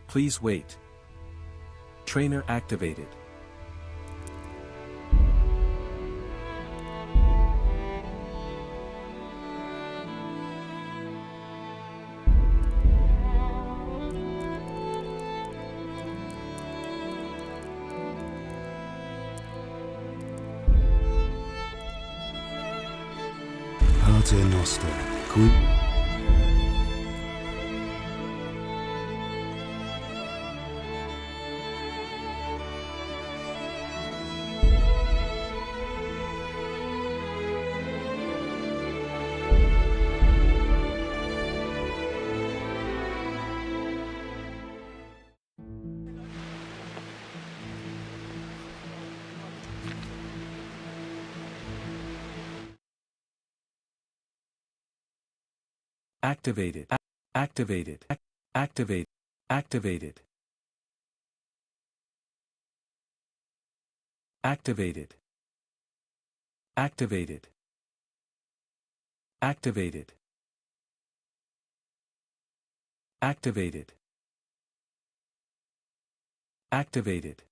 Please wait. Trainer activated. Pater Noster, qui Activated. Activated. Activate. Activated. Activated. Activated. Activated. Activated. Activated.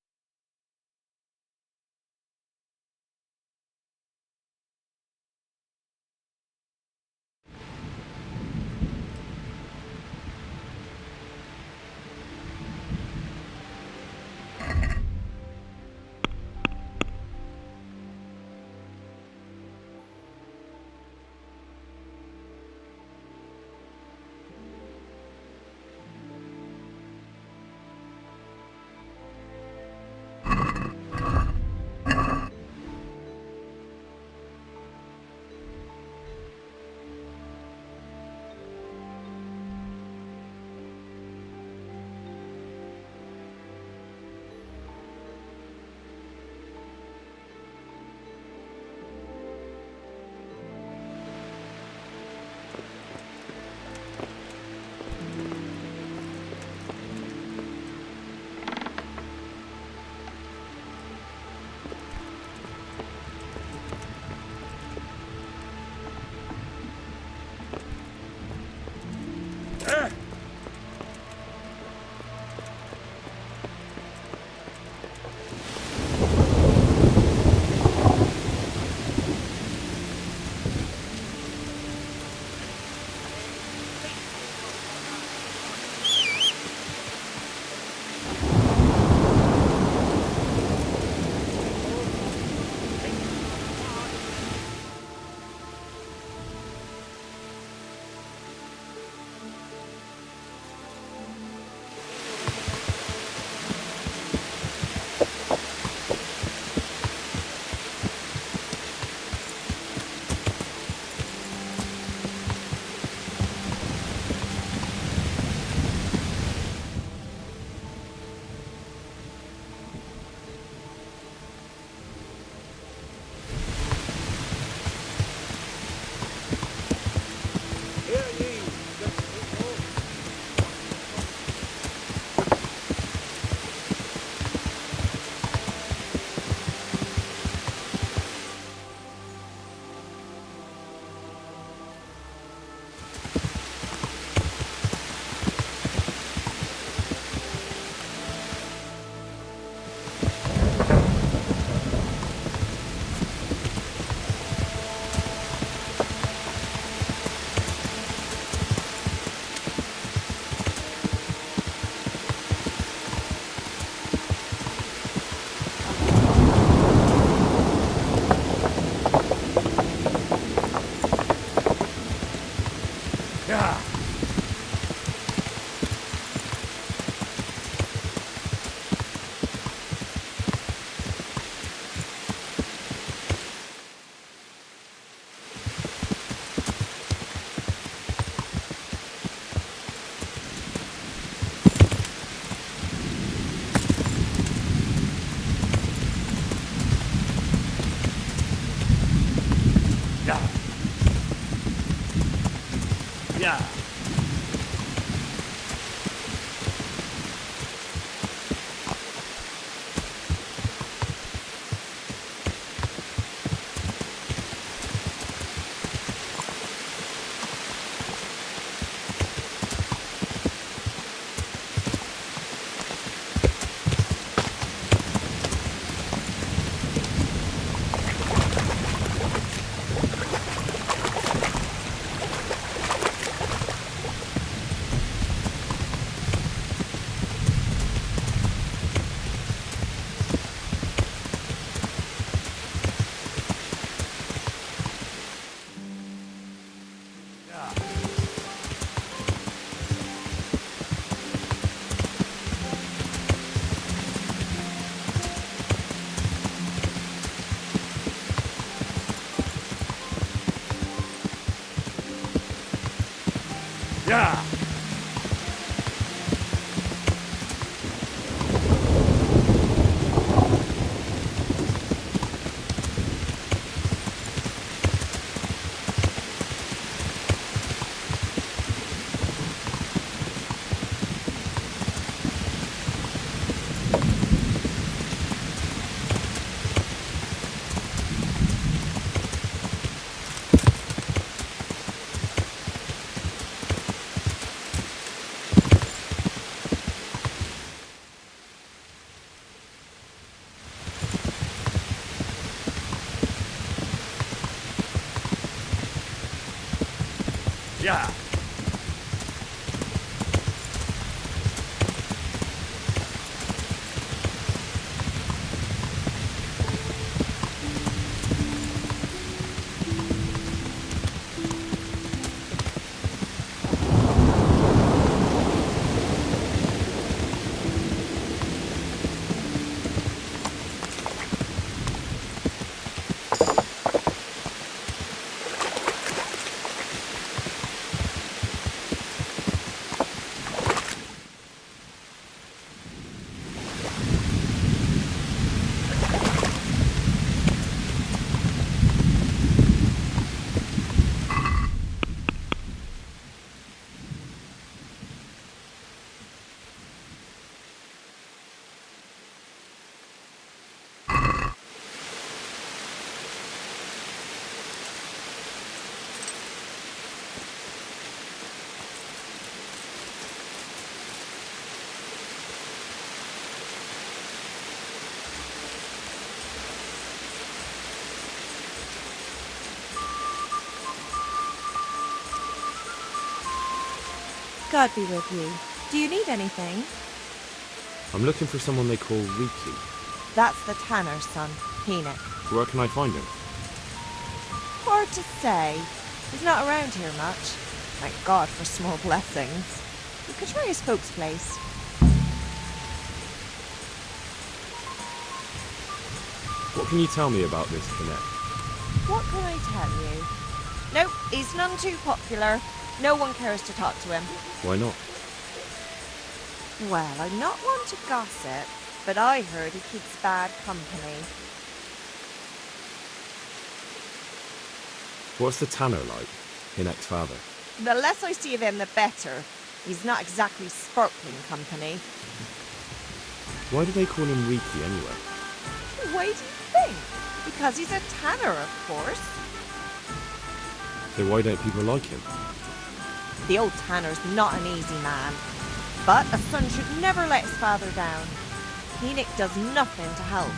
Yeah! Yeah! God be with you. Do you need anything? I'm looking for someone they call Riki. That's the tanner's son, Enoch. Where can I find him? Hard to say. He's not around here much. Thank God for small blessings. You could try his folks' place. What can you tell me about this Connect? What can I tell you? Nope, he's none too popular. No one cares to talk to him. Why not? Well, I'm not one to gossip, but I heard he keeps bad company. What's the tanner like? Hinek's father. The less I see of him, the better. He's not exactly sparkling company. Why do they call him Riki anyway? Why do you think? Because he's a tanner, of course. So why don't people like him? The old tanner's not an easy man. But a son should never let his father down. Enoch does nothing to help.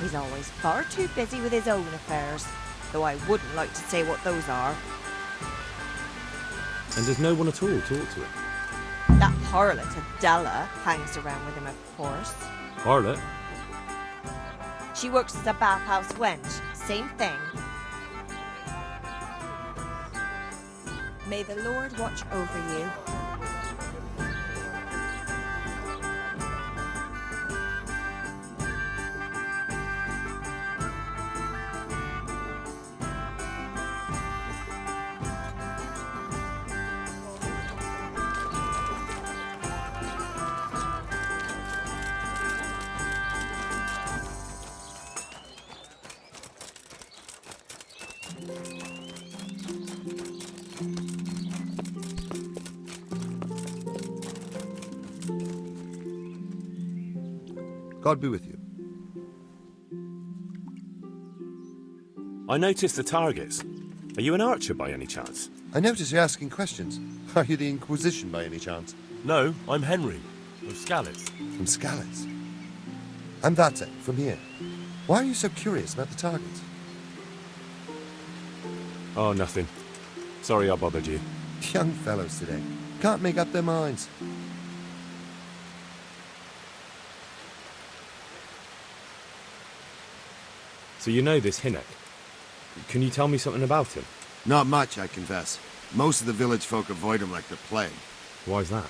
He's always far too busy with his own affairs, though I wouldn't like to say what those are. And does no one at all talk to him? That harlot Adela hangs around with him, of course. Harlot? She works as a bathhouse wench. Same thing. May the Lord watch over you. God be with you. I noticed the targets. Are you an archer by any chance? I notice you're asking questions. Are you the Inquisition by any chance? No, I'm Henry, of Scalitz. From Scalitz. I'm Vatek, from here. Why are you so curious about the targets? Oh, nothing. Sorry I bothered you. Young fellows today can't make up their minds. So you know this Hinek. Can you tell me something about him? Not much, I confess. Most of the village folk avoid him like the plague. Why's that?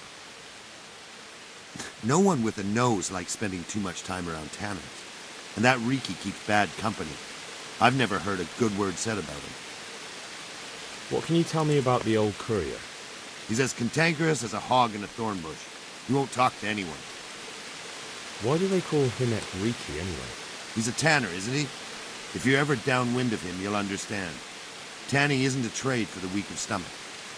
No one with a nose likes spending too much time around tanners. And that Riki keeps bad company. I've never heard a good word said about him. What can you tell me about the old courier? He's as cantankerous as a hog in a thorn bush. He won't talk to anyone. Why do they call Hinek Riki anyway? He's a tanner, isn't he? If you're ever downwind of him, you'll understand. Tanning isn't a trade for the weak of stomach.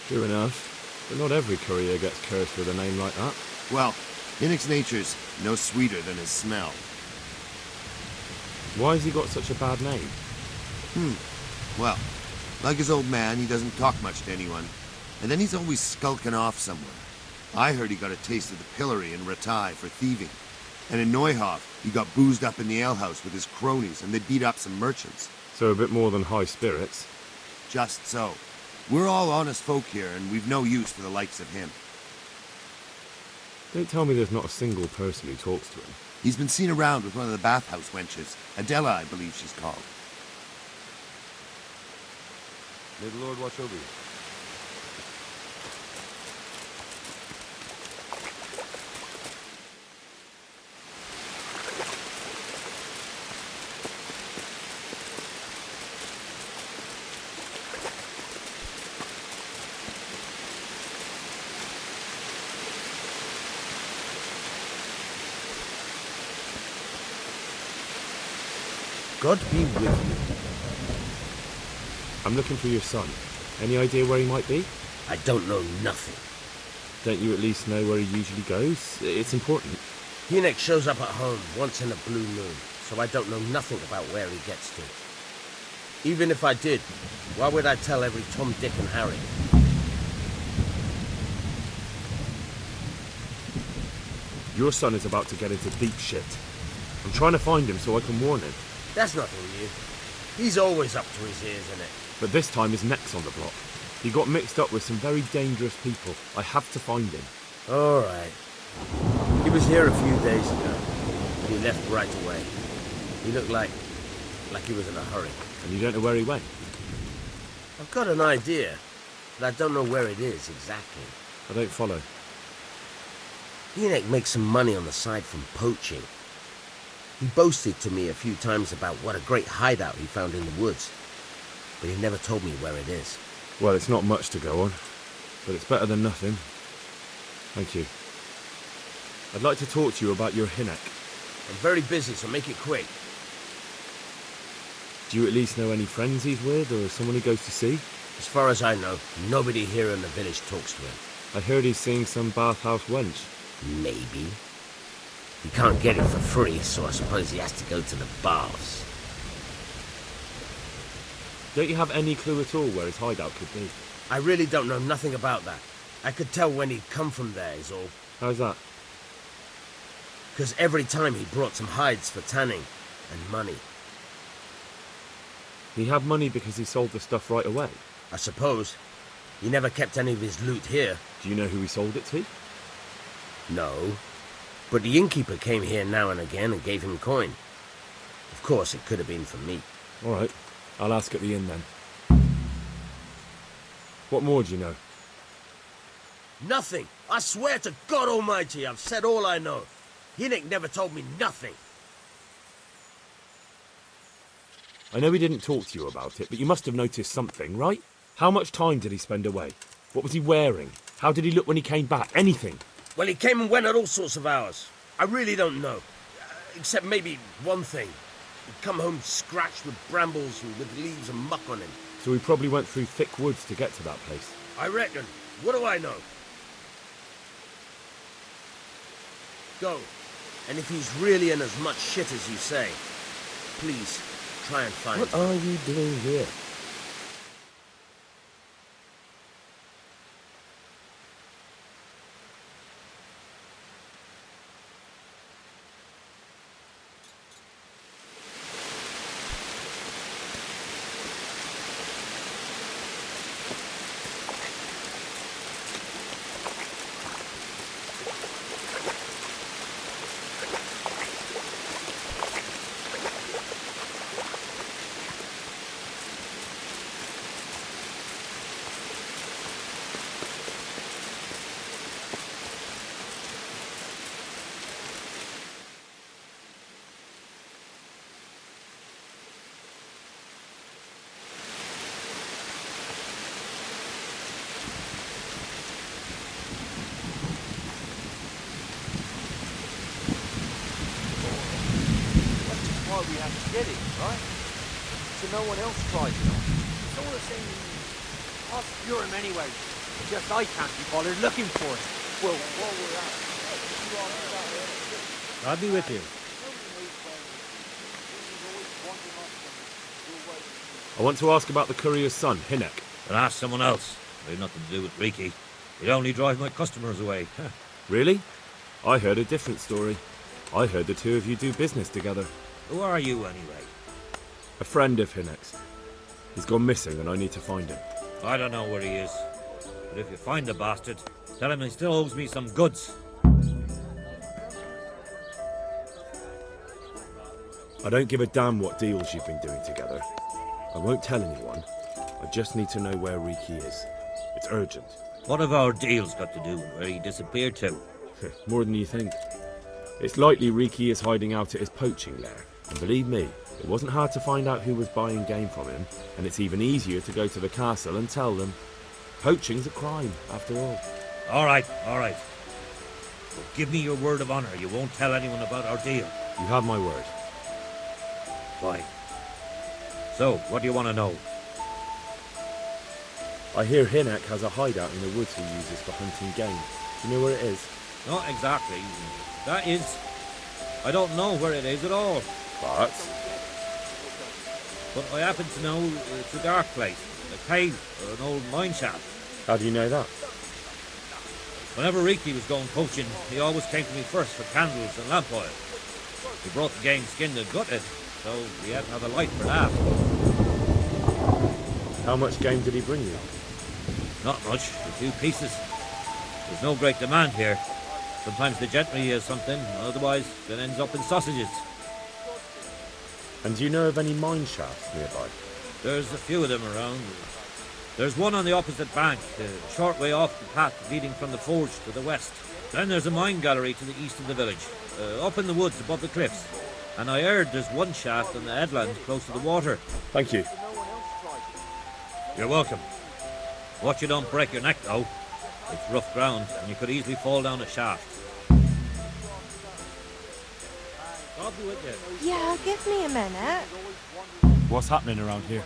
True enough, but not every courier gets cursed with a name like that. Well, Hinek's nature's no sweeter than his smell. Why has he got such a bad name? Well, like his old man, he doesn't talk much to anyone. And then he's always skulking off somewhere. I heard he got a taste of the pillory in Ratai for thieving. And in Neuhof, he got boozed up in the alehouse with his cronies, and they beat up some merchants. So a bit more than high spirits. Just so. We're all honest folk here, and we've no use for the likes of him. Don't tell me there's not a single person who talks to him. He's been seen around with one of the bathhouse wenches. Adela, I believe she's called. May the Lord watch over you. God be with you. I'm looking for your son. Any idea where he might be? I don't know nothing. Don't you at least know where he usually goes? It's important. Hinek shows up at home once in a blue moon, so I don't know nothing about where he gets to. Even if I did, why would I tell every Tom, Dick and Harry? Your son is about to get into deep shit. I'm trying to find him so I can warn him. That's nothing new. He's always up to his ears in it. But this time his neck's on the block. He got mixed up with some very dangerous people. I have to find him. All right. He was here a few days ago. He left right away. He looked like he was in a hurry. And you don't know where he went? I've got an idea, but I don't know where it is exactly. I don't follow. Hinek makes some money on the side from poaching. He boasted to me a few times about what a great hideout he found in the woods, but he never told me where it is. Well, it's not much to go on, but it's better than nothing. Thank you. I'd like to talk to you about your Hinek. I'm very busy, so make it quick. Do you at least know any friends he's with, or someone he goes to see? As far as I know, nobody here in the village talks to him. I heard he's seeing some bathhouse wench. Maybe. He can't get it for free, so I suppose he has to go to the baths. Don't you have any clue at all where his hideout could be? I really don't know nothing about that. I could tell when he'd come from there, is all. How's that? Because every time he brought some hides for tanning and money. He had money because he sold the stuff right away. I suppose. He never kept any of his loot here. Do you know who he sold it to? No. But the innkeeper came here now and again and gave him coin. Of course, it could have been for me. All right. I'll ask at the inn then. What more do you know? Nothing! I swear to God Almighty, I've said all I know. Hinek never told me nothing. I know he didn't talk to you about it, but you must have noticed something, right? How much time did he spend away? What was he wearing? How did he look when he came back? Anything? Well, he came and went at all sorts of hours. I really don't know. Except maybe one thing. He'd come home scratched with brambles and with leaves and muck on him. So he probably went through thick woods to get to that place. I reckon. What do I know? Go. And if he's really in as much shit as you say, please, try and find him. What are you doing here? have to get it, right? So no one else tries it on. It's all the same. I'll secure him anyway. Just I can't be bothered looking for it. Well, while we're at it, I'll be with you. I want to ask about the courier's son, Hinek. But ask someone else. They've nothing to do with Riki. They only drive my customers away. Really? I heard a different story. I heard the two of you do business together. Who are you, anyway? A friend of Hinek's. He's gone missing and I need to find him. I don't know where he is. But if you find the bastard, tell him he still owes me some goods. I don't give a damn what deals you've been doing together. I won't tell anyone. I just need to know where Riki is. It's urgent. What have our deals got to do with where he disappeared to? More than you think. It's likely Riki is hiding out at his poaching lair. And believe me, it wasn't hard to find out who was buying game from him, and it's even easier to go to the castle and tell them. Poaching's a crime, after all. All right. But give me your word of honor you won't tell anyone about our deal. You have my word. Fine. So, what do you want to know? I hear Hinek has a hideout in the woods he uses for hunting game. Do you know where it is? Not exactly. That is... I don't know where it is at all. But I happen to know it's a dark place. A cave or an old mine shaft. How do you know that? Whenever Riki was going poaching, he always came to me first for candles and lamp oil. He brought the game skinned and gutted, so we had to have a light for that. How much game did he bring you? Not much, a few pieces. There's no great demand here. Sometimes the gentry has something, otherwise it ends up in sausages. And do you know of any mine shafts nearby? There's a few of them around. There's one on the opposite bank, a short way off the path leading from the forge to the west. Then there's a mine gallery to the east of the village, up in the woods above the cliffs. And I heard there's one shaft on the headland close to the water. Thank you. You're welcome. Watch you don't break your neck, though. It's rough ground, and you could easily fall down a shaft. I'll be with you. Yeah, give me a minute. What's happening around here?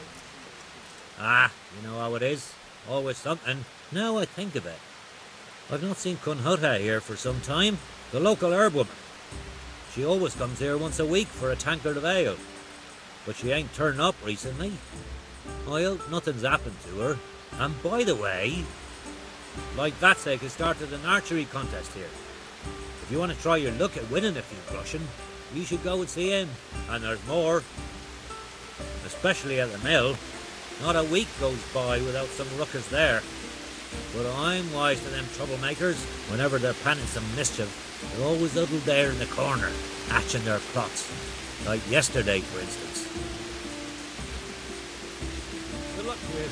You know how it is. Always something. Now I think of it. I've not seen Kunhuta here for some time. The local herb woman. She always comes here once a week for a tankard of ale. But she ain't turned up recently. I hope nothing's happened to her. And by the way, like that sake has started an archery contest here. If you want to try your luck at winning a few groschen, you should go and see him. And there's more. Especially at the mill. Not a week goes by without some ruckers there. But I'm wise to them troublemakers. Whenever they're planning some mischief, they're always huddled there in the corner, hatching their plots. Like yesterday, for instance. Good luck to you.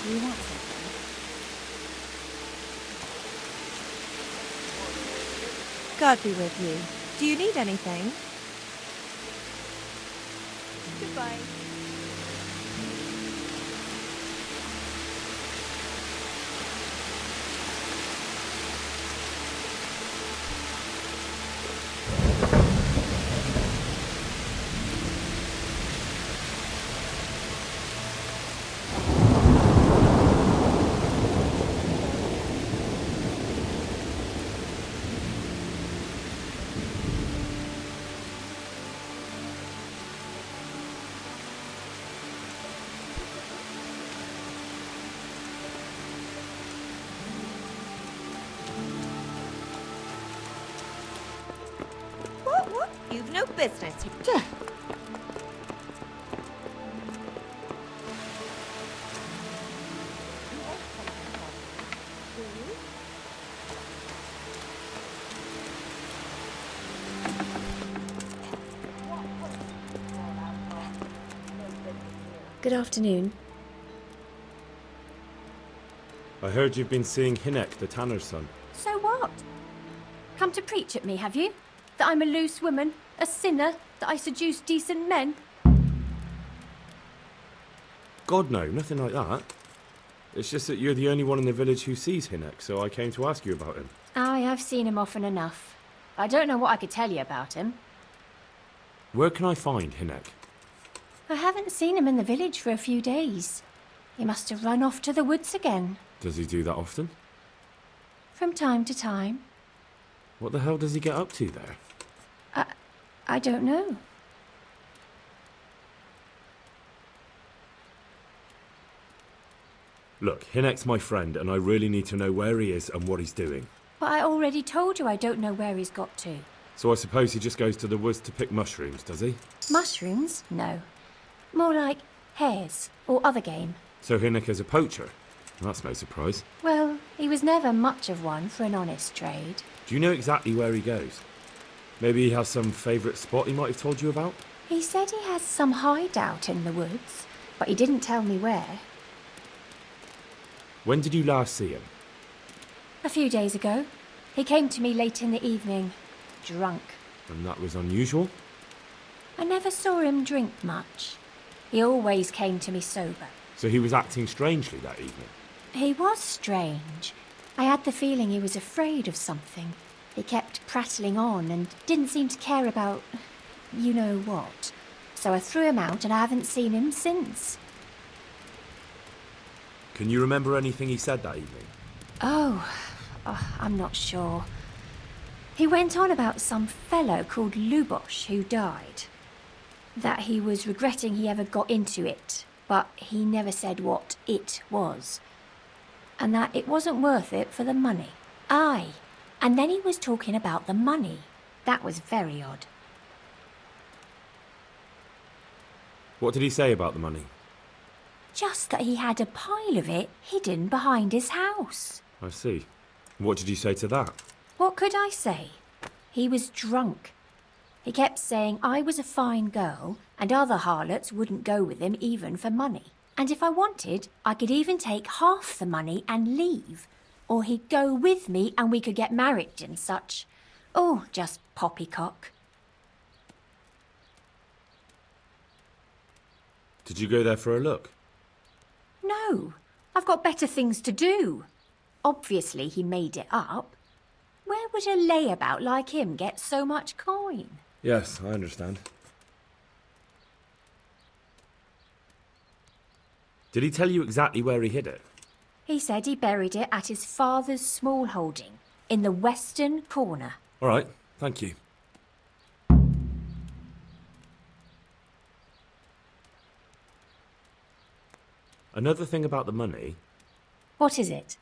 You want something? God be with you. Do you need anything? Goodbye. no business here. Good afternoon. I heard you've been seeing Hinek, the tanner's son. So what? Come to preach at me, have you? That I'm a loose woman, a sinner, that I seduce decent men? God, no, nothing like that. It's just that you're the only one in the village who sees Hinek, so I came to ask you about him. Aye, I've seen him often enough. I don't know what I could tell you about him. Where can I find Hinek? I haven't seen him in the village for a few days. He must have run off to the woods again. Does he do that often? From time to time. What the hell does he get up to there? I don't know. Look, Hinek's my friend, and I really need to know where he is and what he's doing. But I already told you I don't know where he's got to. So I suppose he just goes to the woods to pick mushrooms, does he? Mushrooms? No. More like hares or other game. So Hinek is a poacher? That's no surprise. Well, he was never much of one for an honest trade. Do you know exactly where he goes? Maybe he has some favourite spot he might have told you about? He said he has some hideout in the woods, but he didn't tell me where. When did you last see him? A few days ago. He came to me late in the evening, drunk. And that was unusual? I never saw him drink much. He always came to me sober. So he was acting strangely that evening? He was strange. I had the feeling he was afraid of something. He kept prattling on and didn't seem to care about you know what. So I threw him out and I haven't seen him since. Can you remember anything he said that evening? Oh, I'm not sure. He went on about some fellow called Lubosh who died. That he was regretting he ever got into it, but he never said what it was. And that it wasn't worth it for the money. Aye, and then he was talking about the money. That was very odd. What did he say about the money? Just that he had a pile of it hidden behind his house. I see. What did you say to that? What could I say? He was drunk. He kept saying I was a fine girl and other harlots wouldn't go with him even for money. And if I wanted, I could even take half the money and leave. Or he'd go with me and we could get married and such. Oh, just poppycock. Did you go there for a look? No, I've got better things to do. Obviously he made it up. Where would a layabout like him get so much coin? Yes, I understand. Did he tell you exactly where he hid it? He said he buried it at his father's small holding, in the western corner. All right, thank you. Another thing about the money... What is it?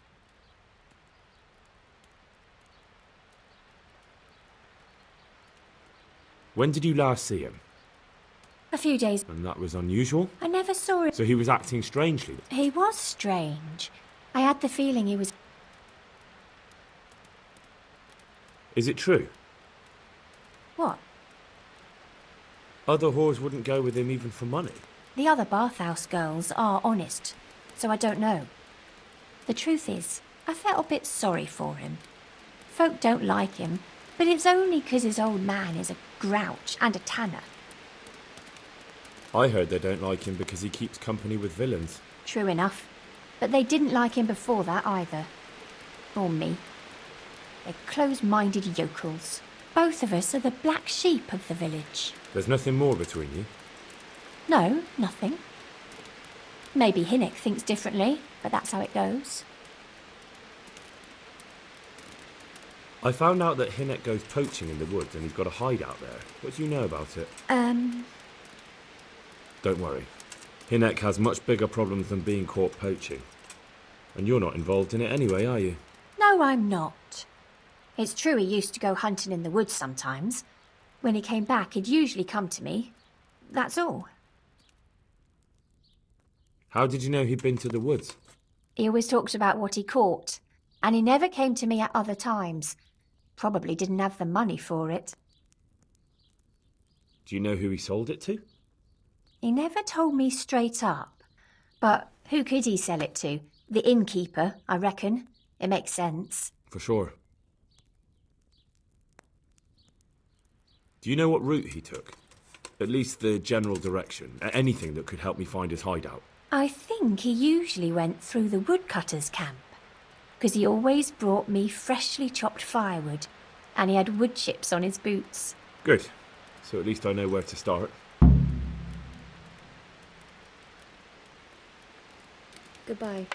When did you last see him? A few days. And that was unusual? I never saw him. So he was acting strangely? He was strange. I had the feeling he was... Is it true? What? Other whores wouldn't go with him even for money? The other bathhouse girls are honest, so I don't know. The truth is, I felt a bit sorry for him. Folk don't like him, but it's only 'cause his old man is a grouch and a tanner. I heard they don't like him because he keeps company with villains. True enough. But they didn't like him before that either. Or me. They're close-minded yokels. Both of us are the black sheep of the village. There's nothing more between you? No, nothing. Maybe Hinek thinks differently, but that's how it goes. I found out that Hinek goes poaching in the woods and he's got a hideout there. What do you know about it? Don't worry. Hinek has much bigger problems than being caught poaching. And you're not involved in it anyway, are you? No, I'm not. It's true he used to go hunting in the woods sometimes, When he came back, he'd usually come to me. That's all. How did you know he'd been to the woods? He always talked about what he caught, and he never came to me at other times. Probably didn't have the money for it. Do you know who he sold it to? He never told me straight up. But who could he sell it to? The innkeeper, I reckon. It makes sense. For sure. Do you know what route he took? At least the general direction. Anything that could help me find his hideout. I think he usually went through the woodcutter's camp, because he always brought me freshly chopped firewood, and he had wood chips on his boots. Good. So at least I know where to start. Goodbye.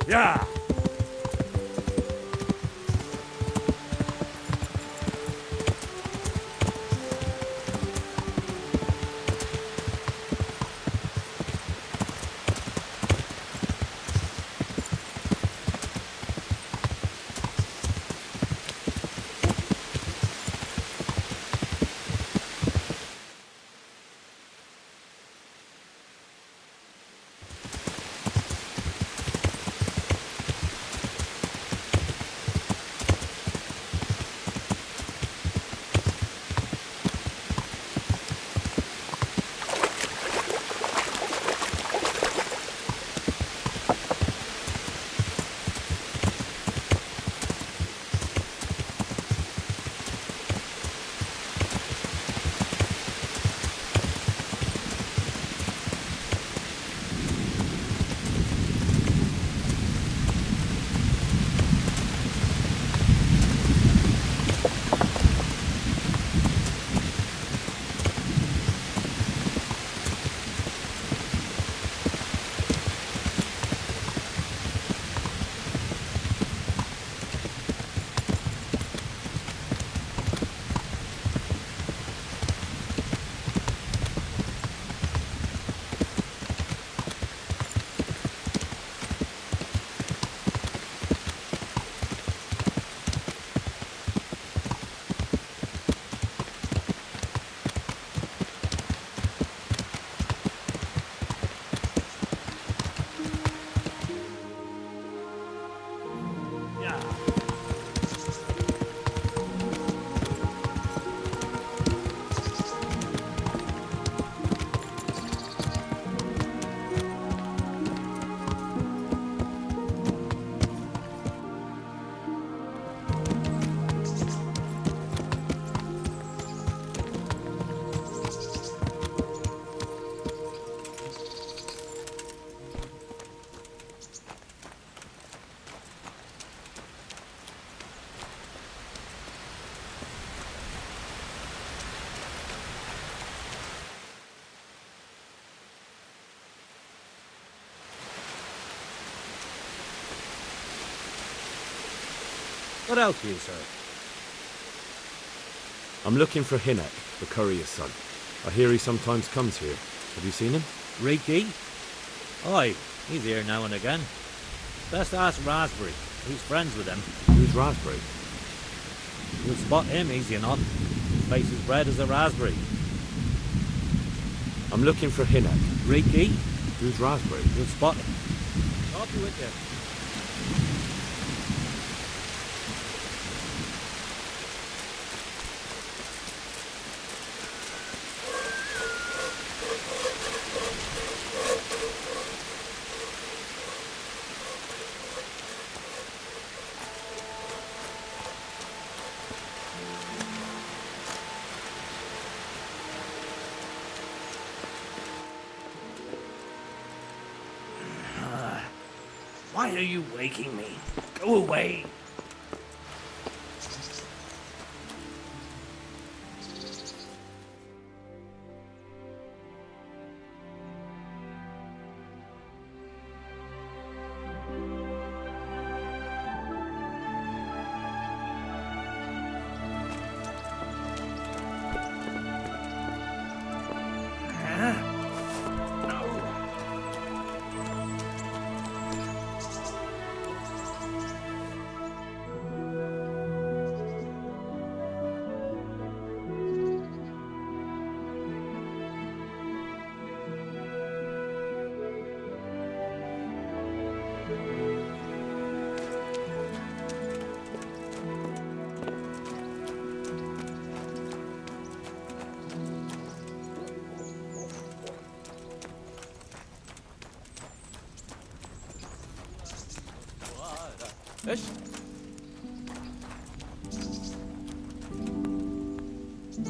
Yeah! What else do you, sir? I'm looking for Hinnock, the courier's son. I hear he sometimes comes here. Have you seen him? Reeky? Aye, he's here now and again. Best ask Raspberry. He's friends with him. Who's Raspberry? You'll spot him easy enough. His face is red as a raspberry. I'm looking for Hinnock. Reeky? Who's Raspberry? You'll spot him. I'll be with you. Why are you waking me? Go away.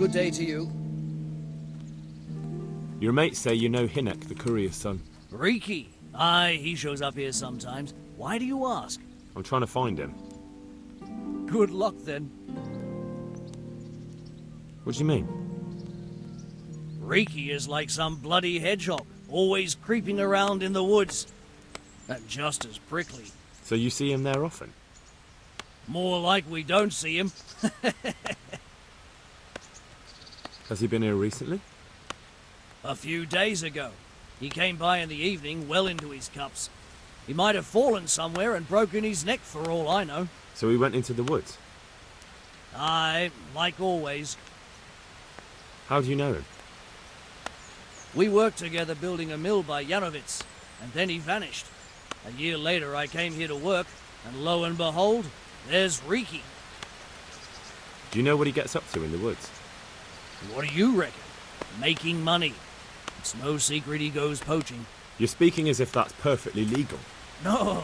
Good day to you. Your mates say you know Hinnock, the courier's son. Reeky. Aye, he shows up here sometimes. Why do you ask? I'm trying to find him. Good luck then. What do you mean? Reeky is like some bloody hedgehog, always creeping around in the woods. and just as prickly. So you see him there often? More like we don't see him. Has he been here recently? A few days ago. He came by in the evening, well into his cups. He might have fallen somewhere and broken his neck for all I know. So he went into the woods? Aye, like always. How do you know him? We worked together building a mill by Yanovitz, and then he vanished. A year later I came here to work, and lo and behold, there's Riki. Do you know what he gets up to in the woods? What do you reckon? Making money. It's no secret he goes poaching. You're speaking as if that's perfectly legal. No,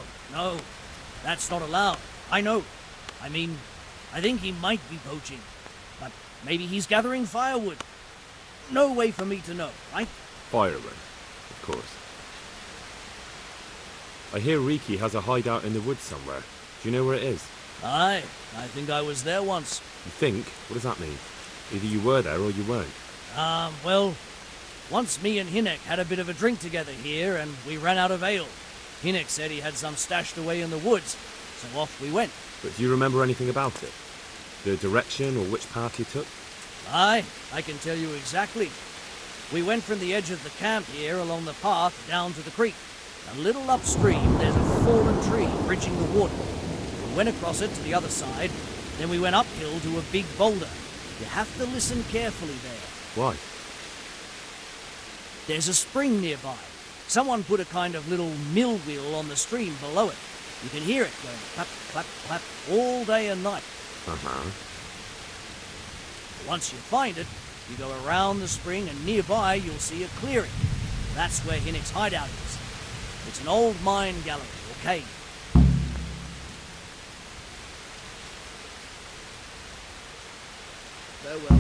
that's not allowed. I know. I mean, I think he might be poaching, but maybe he's gathering firewood. No way for me to know, right? Firewood, of course. I hear Riki has a hideout in the woods somewhere. Do you know where it is? Aye, I think I was there once. You think? What does that mean? Either you were there or you weren't. Well, once me and Hinek had a bit of a drink together here, and we ran out of ale. Hinek said he had some stashed away in the woods, so off we went. But do you remember anything about it? The direction or which path you took? Aye, I can tell you exactly. We went from the edge of the camp here along the path down to the creek. A little upstream, there's a fallen tree bridging the water. We went across it to the other side, then we went uphill to a big boulder. You have to listen carefully there. Why? There's a spring nearby. Someone put a kind of little mill wheel on the stream below it. You can hear it going clap, clap, clap all day and night. Uh-huh. Once you find it, you go around the spring and nearby you'll see a clearing. That's where Hinek's hideout is. It's an old mine gallery or cave. Farewell.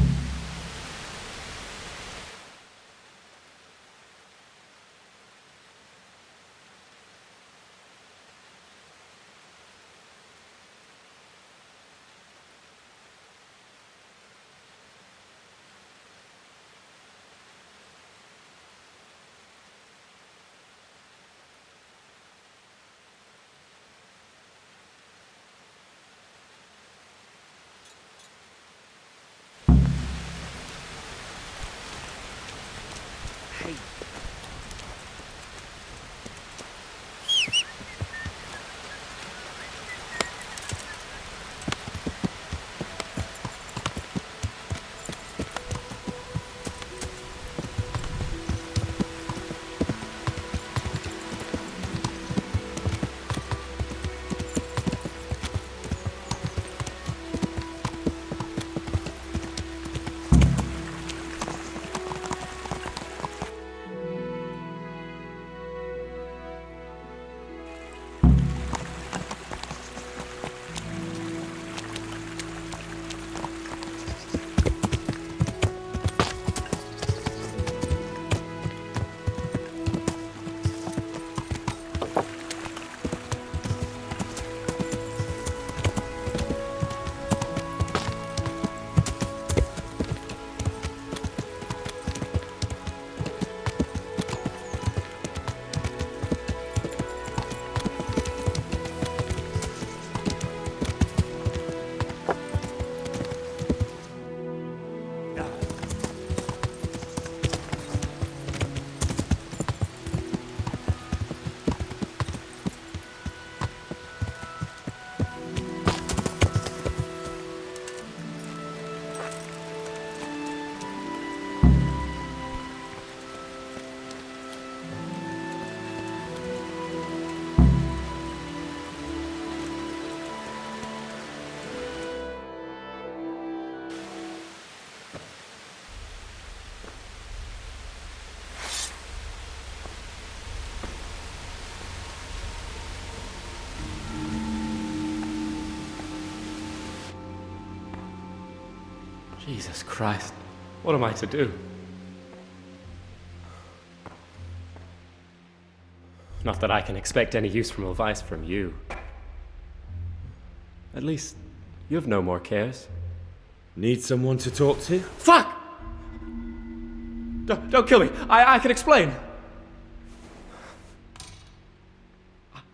Jesus Christ, what am I to do? Not that I can expect any useful advice from you. At least, you have no more cares. Need someone to talk to? Fuck! Don't kill me. I can explain.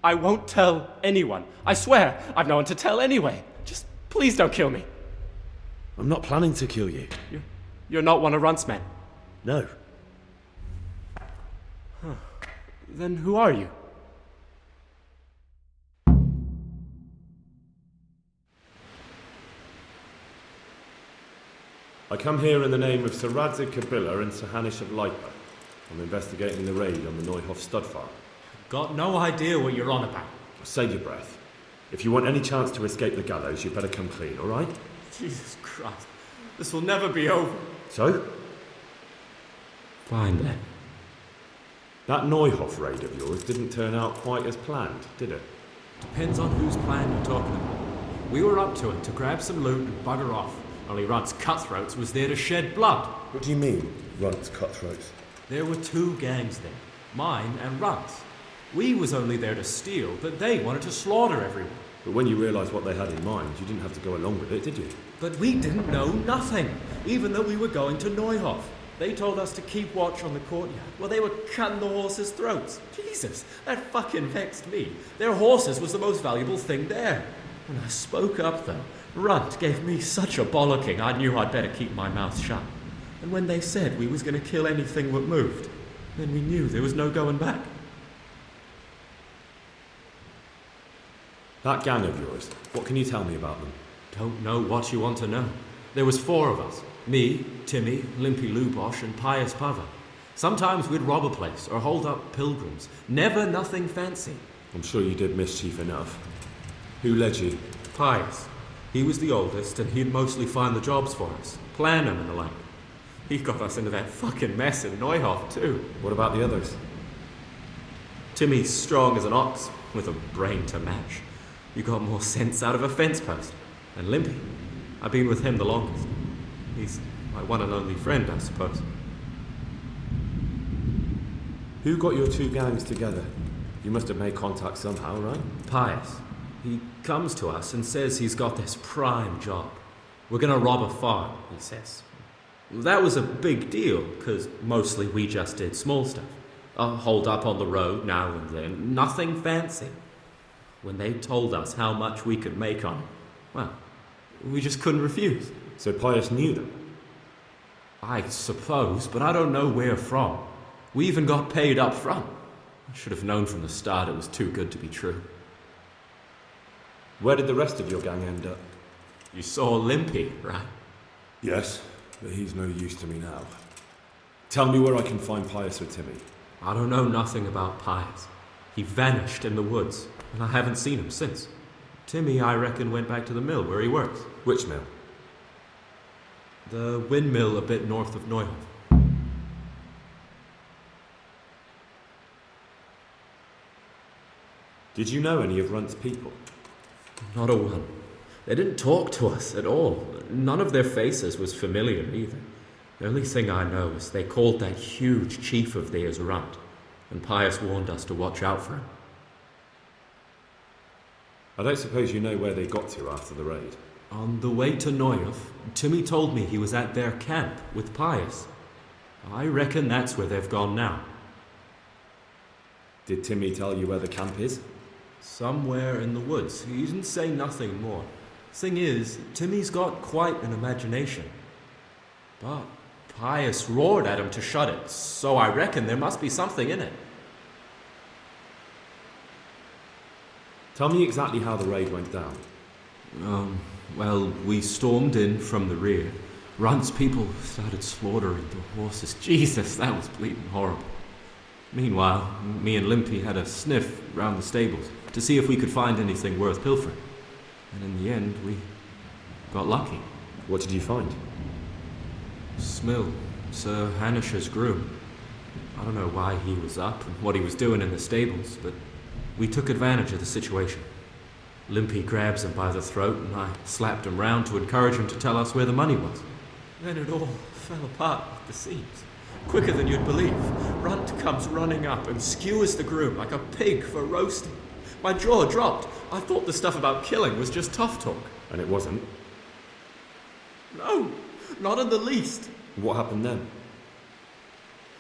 I won't tell anyone. I swear, I've no one to tell anyway. Just please don't kill me. I'm not planning to kill you. You're not one of Runt's men. No. Then who are you? I come here in the name of Sir Radzig Kabila and Sir Hanish of Leipa. I'm investigating the raid on the Neuhof stud farm. Got no idea what you're on about. Save your breath. If you want any chance to escape the gallows, you'd better come clean, all right? Jesus Christ. This will never be over. So? Fine then. That Neuhof raid of yours didn't turn out quite as planned, did it? Depends on whose plan you're talking about. We were up to it to grab some loot and bugger off. Only Runt's cutthroats was there to shed blood. What do you mean, Runt's cutthroats? There were two gangs there, mine and Runt's. We was only there to steal, but they wanted to slaughter everyone. But when you realised what they had in mind, you didn't have to go along with it, did you? But we didn't know nothing, even though we were going to Neuhof. They told us to keep watch on the courtyard. Well, they were cutting the horses' throats. Jesus, that fucking vexed me. Their horses was the most valuable thing there. When I spoke up, though, Runt gave me such a bollocking I knew I'd better keep my mouth shut. And when they said we was going to kill anything that moved, then we knew there was no going back. That gang of yours, what can you tell me about them? Don't know what you want to know. There was 4 of us. Me, Timmy, Limpy Lubosh, and Pius Pava. Sometimes we'd rob a place or hold up pilgrims. Never nothing fancy. I'm sure you did mischief enough. Who led you? Pius. He was the oldest, and he'd mostly find the jobs for us, plan them and the like. He got us into that fucking mess in Neuhof, too. What about the others? Timmy's strong as an ox, with a brain to match. You got more sense out of a fence post. And Limpy, I've been with him the longest. He's my one and only friend, I suppose. Who got your 2 gangs together? You must have made contact somehow, right? Pius. He comes to us and says he's got this prime job. We're gonna rob a farm, he says. That was a big deal, because mostly we just did small stuff. Hold up on the road now and then, nothing fancy. When they told us how much we could make on it, well, we just couldn't refuse. So Pius knew them? I suppose, but I don't know where from. We even got paid up front. I should have known from the start it was too good to be true. Where did the rest of your gang end up? You saw Limpy, right? Yes, but he's no use to me now. Tell me where I can find Pius or Timmy. I don't know nothing about Pius. He vanished in the woods, and I haven't seen him since. Timmy, I reckon, went back to the mill where he works. Which mill? The windmill a bit north of Neuhof. Did you know any of Runt's people? Not a one. They didn't talk to us at all. None of their faces was familiar either. The only thing I know is they called that huge chief of theirs Runt, and Pius warned us to watch out for him. I don't suppose you know where they got to after the raid? On the way to Neuhof, Timmy told me he was at their camp with Pius. I reckon that's where they've gone now. Did Timmy tell you where the camp is? Somewhere in the woods. He didn't say nothing more. Thing is, Timmy's got quite an imagination. But Pius roared at him to shut it, so I reckon there must be something in it. Tell me exactly how the raid went down. Well, we stormed in from the rear. Runt's people started slaughtering the horses. Jesus, that was bleeding horrible. Meanwhile, me and Limpy had a sniff round the stables to see if we could find anything worth pilfering. And in the end, we got lucky. What did you find? Smill, Sir Hanish's groom. I don't know why he was up and what he was doing in the stables, but we took advantage of the situation. Limpy grabs him by the throat, and I slapped him round to encourage him to tell us where the money was. Then it all fell apart at the seams. Quicker than you'd believe. Runt comes running up and skewers the groom like a pig for roasting. My jaw dropped. I thought the stuff about killing was just tough talk. And it wasn't? No, not in the least. What happened then?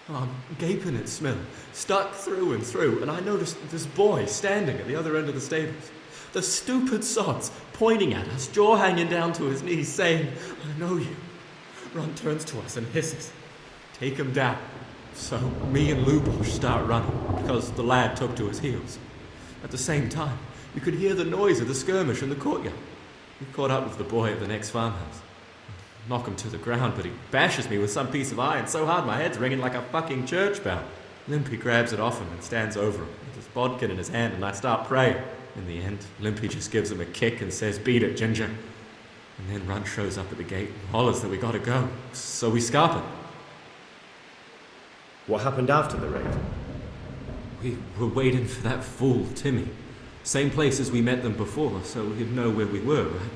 I'm gaping at Smill, stuck through and through, and I noticed this boy standing at the other end of the stables. The stupid sods pointing at us, jaw hanging down to his knees, saying, "I know you." Runt turns to us and hisses, "Take him down." So me and Lubosh start running, because the lad took to his heels. At the same time, we could hear the noise of the skirmish in the courtyard. We caught up with the boy at the next farmhouse. Knock him to the ground, but he bashes me with some piece of iron so hard my head's ringing like a fucking church bell. Limpy grabs it off him and stands over him with his bodkin in his hand, and I start praying. In the end, Limpy just gives him a kick and says, "Beat it, Ginger." And then Runt shows up at the gate and hollers that we gotta go, so we scarp it. What happened after the raid? We were waiting for that fool, Timmy. Same place as we met them before, so we'd know where we were, right?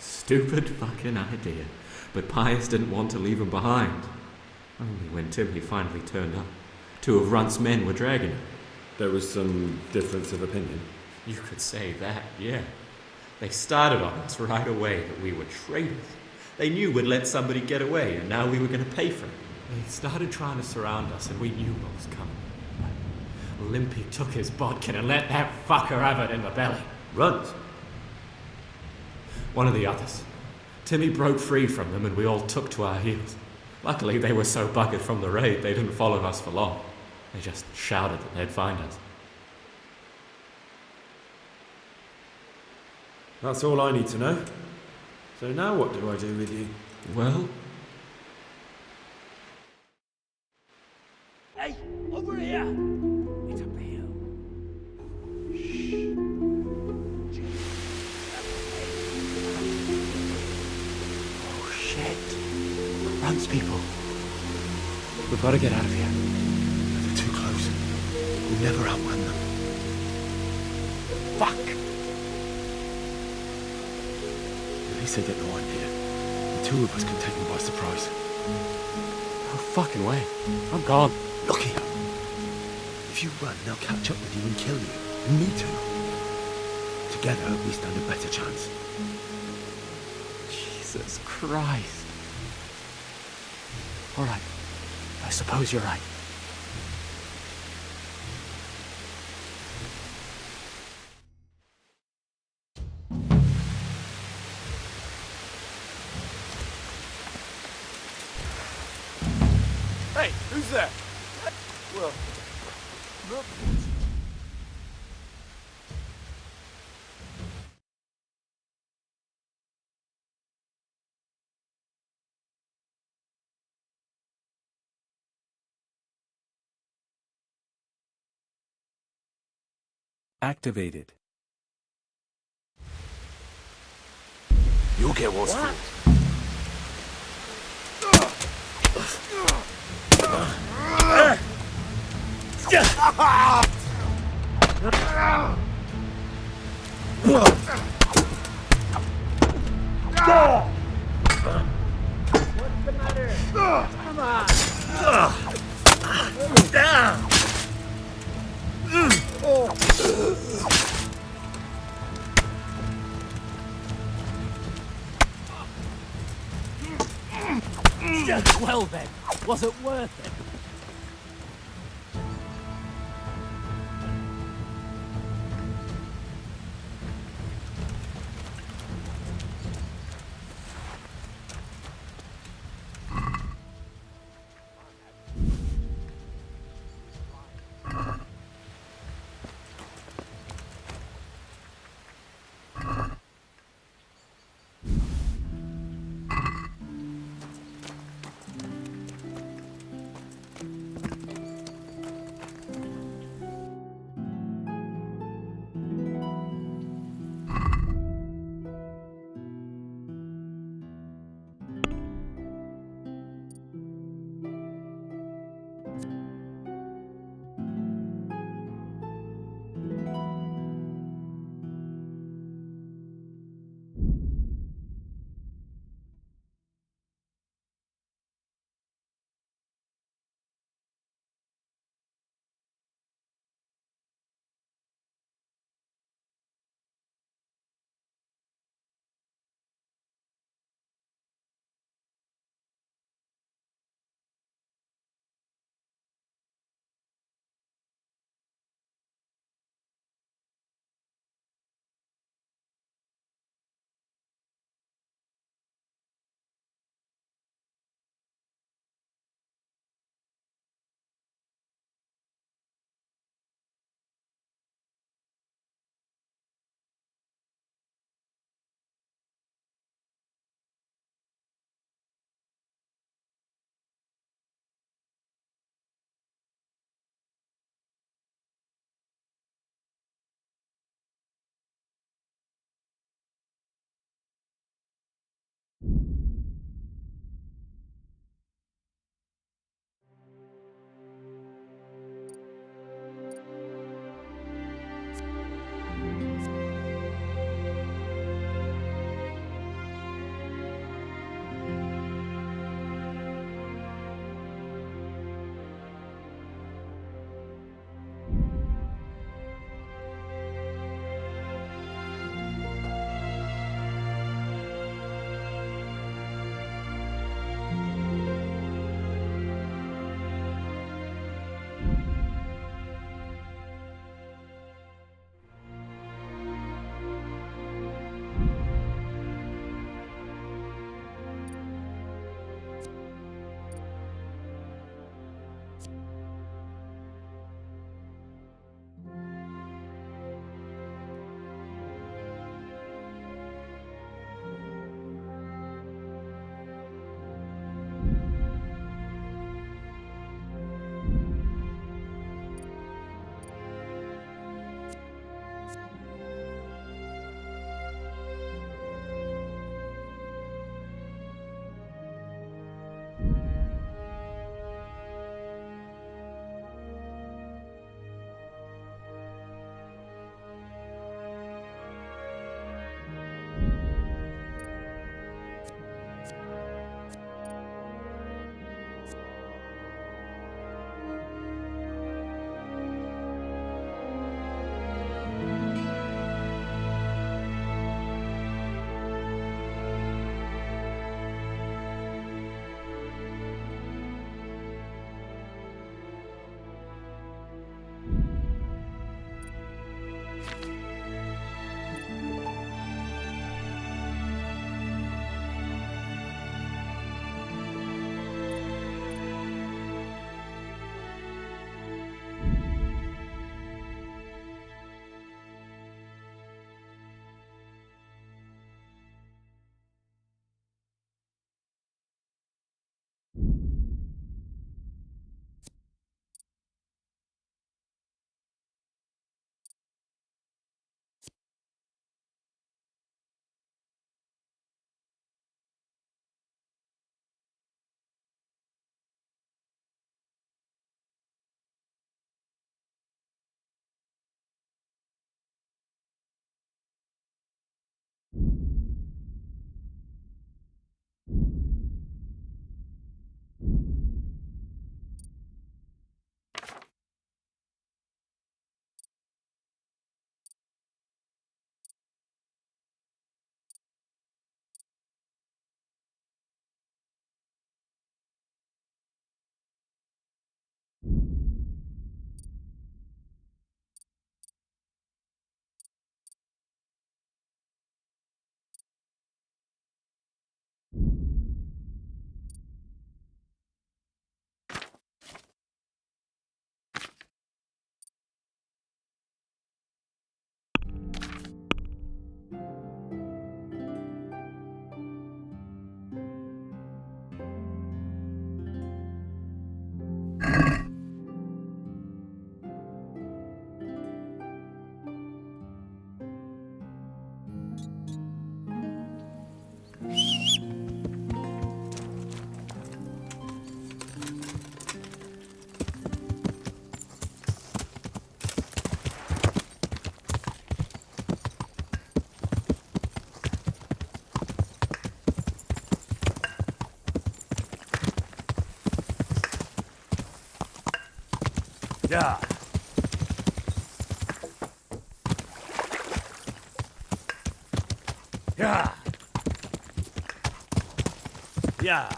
Stupid fucking idea. But Pius didn't want to leave him behind. Only when Timmy finally turned up, 2 of Runt's men were dragging him. There was some difference of opinion. You could say that, yeah. They started on us right away that we were traitors. They knew we'd let somebody get away, and now we were going to pay for it. They started trying to surround us, and we knew what was coming. But Limpy took his bodkin and let that fucker have it in the belly. Runt? One of the others. Timmy broke free from them, and we all took to our heels. Luckily, they were so buggered from the raid, they didn't follow us for long. They just shouted that they'd find us. That's all I need to know. So now what do I do with you? Well... Hey, over here! It's up the hill. Oh shit. Runs people. We've got to get out of here. They're too close. We'll never outrun them. Fuck! At least they get no idea. The 2 of us can take them by surprise. No fucking way. I'm gone. Look here. If you run, they'll catch up with you and kill you. And me too. Together, we stand a better chance. Jesus Christ. All right. I suppose you're right. Hey, who's there? Well, look. Activated. You'll get what's for it. What's the matter? Come on! Well then, was it worth it? Yeah. Yeah. Yeah.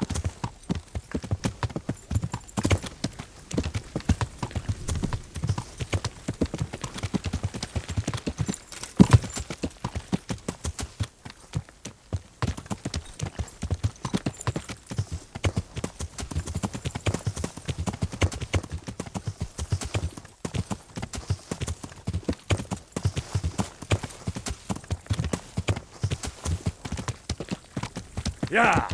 Yeah.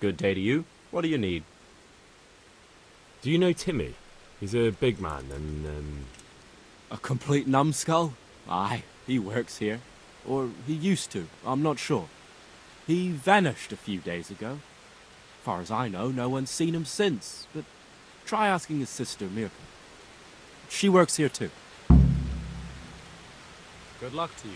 Good day to you. What do you need? Do you know Timmy? He's a big man and, A complete numbskull? Aye, he works here. Or he used to, I'm not sure. He vanished a few days ago. Far as I know, no one's seen him since, but try asking his sister, Mirka. She works here too. Good luck to you.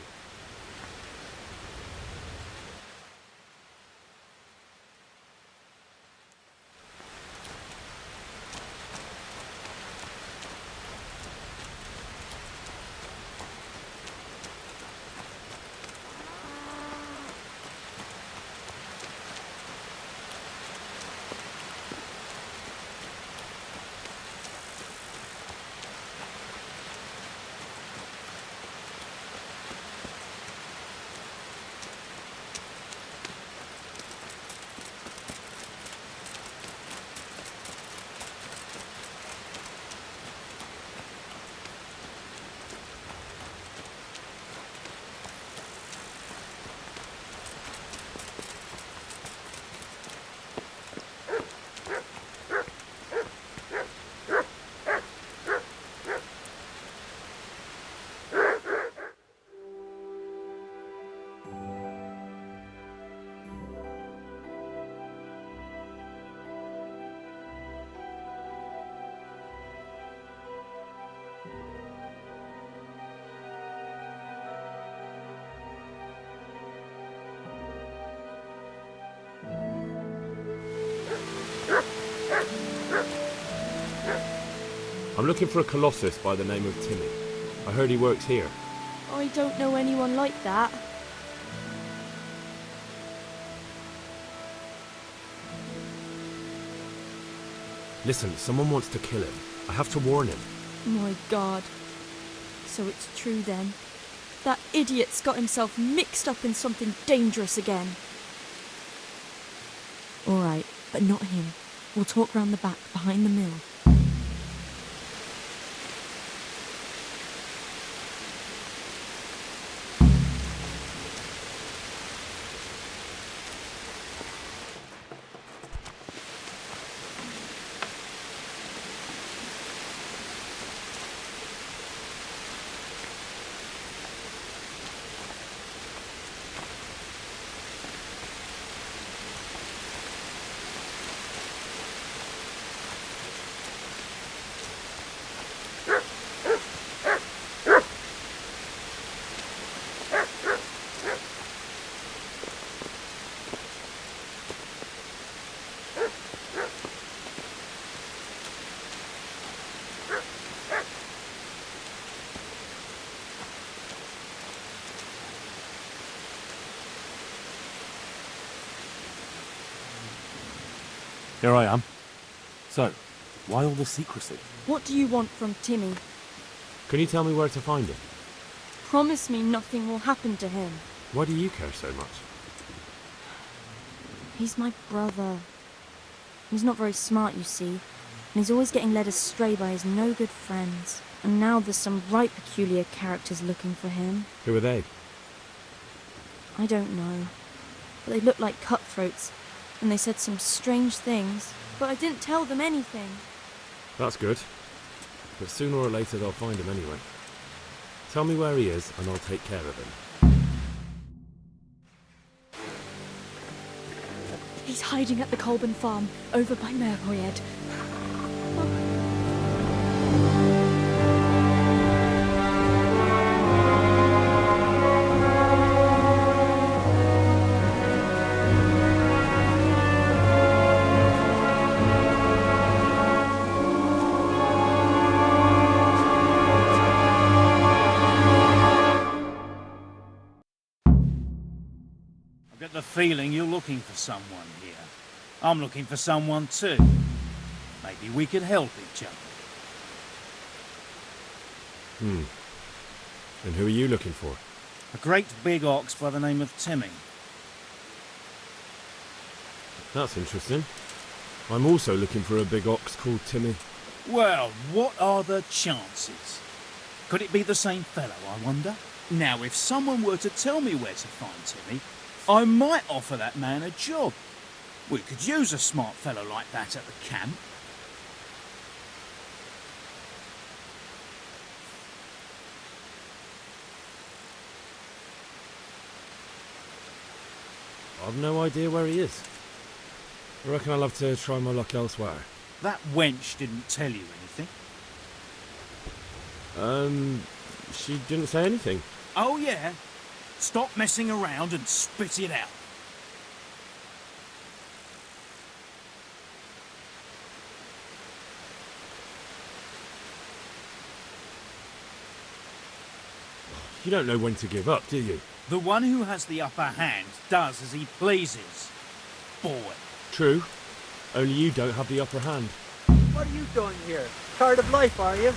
I'm looking for a colossus by the name of Timmy. I heard he works here. I don't know anyone like that. Listen, someone wants to kill him. I have to warn him. My God. So it's true then. That idiot's got himself mixed up in something dangerous again. All right, but not him. We'll talk round the back, behind the mill. Here I am. So, why all the secrecy? What do you want from Timmy? Can you tell me where to find him? Promise me nothing will happen to him. Why do you care so much? He's my brother. He's not very smart, you see, and he's always getting led astray by his no-good friends. And now there's some right peculiar characters looking for him. Who are they? I don't know, but they looked like cutthroats, and they said some strange things, but I didn't tell them anything. That's good. But sooner or later they'll find him anyway. Tell me where he is, and I'll take care of him. He's hiding at the Colburn farm, over by Merhoyed. I've got the feeling you're looking for someone here. I'm looking for someone too. Maybe we could help each other. And who are you looking for? A great big ox by the name of Timmy. That's interesting. I'm also looking for a big ox called Timmy. Well, what are the chances? Could it be the same fellow, I wonder? Now, if someone were to tell me where to find Timmy, I might offer that man a job. We could use a smart fellow like that at the camp. I've no idea where he is. I reckon I'll have to try my luck elsewhere. That wench didn't tell you anything. She didn't say anything. Oh, yeah? Stop messing around and spit it out. You don't know when to give up, do you? The one who has the upper hand does as he pleases. Boy. True. Only you don't have the upper hand. What are you doing here? Tired of life, are you?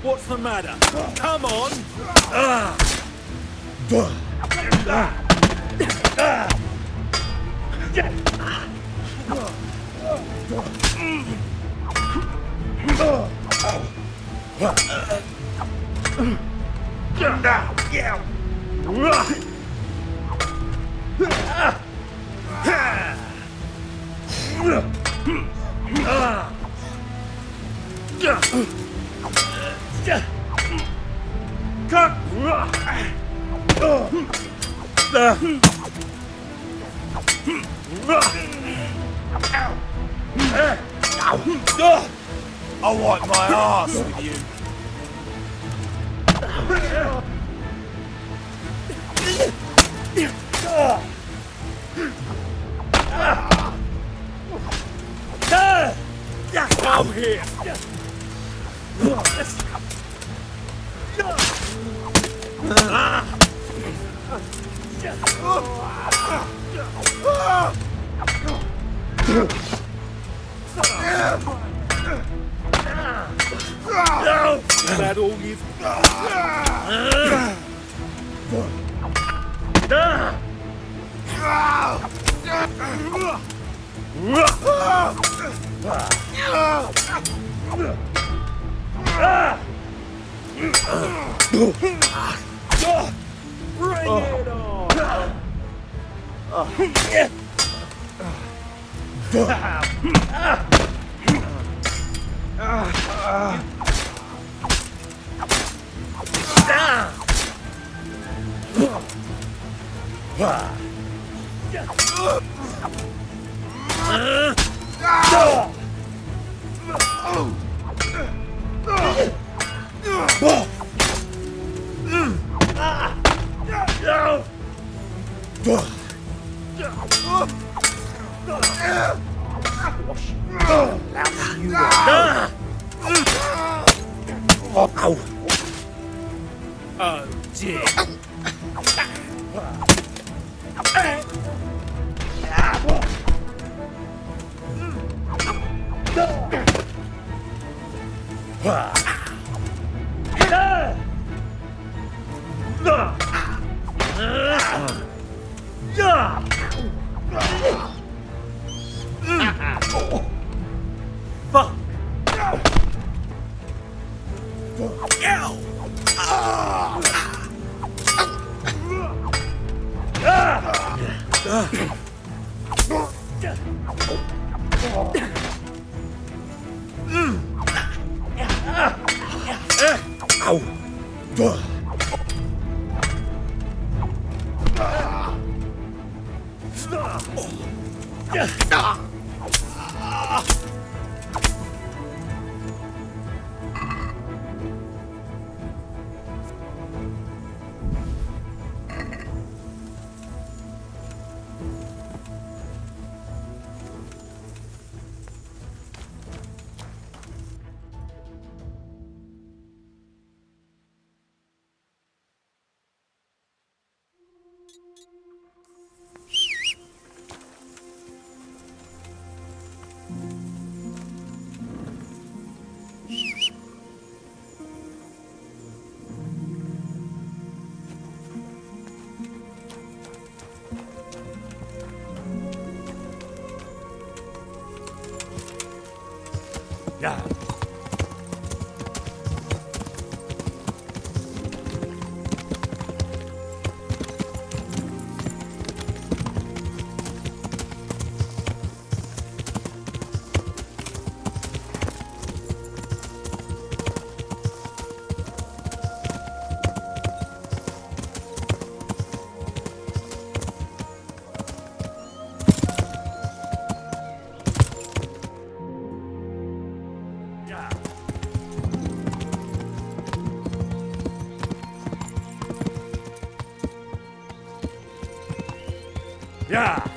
What's the matter? Come on! I'll wipe my ass with you. Come here! That all you've Bring it on! Oh, dear. Fuck! Yeah. Yeah!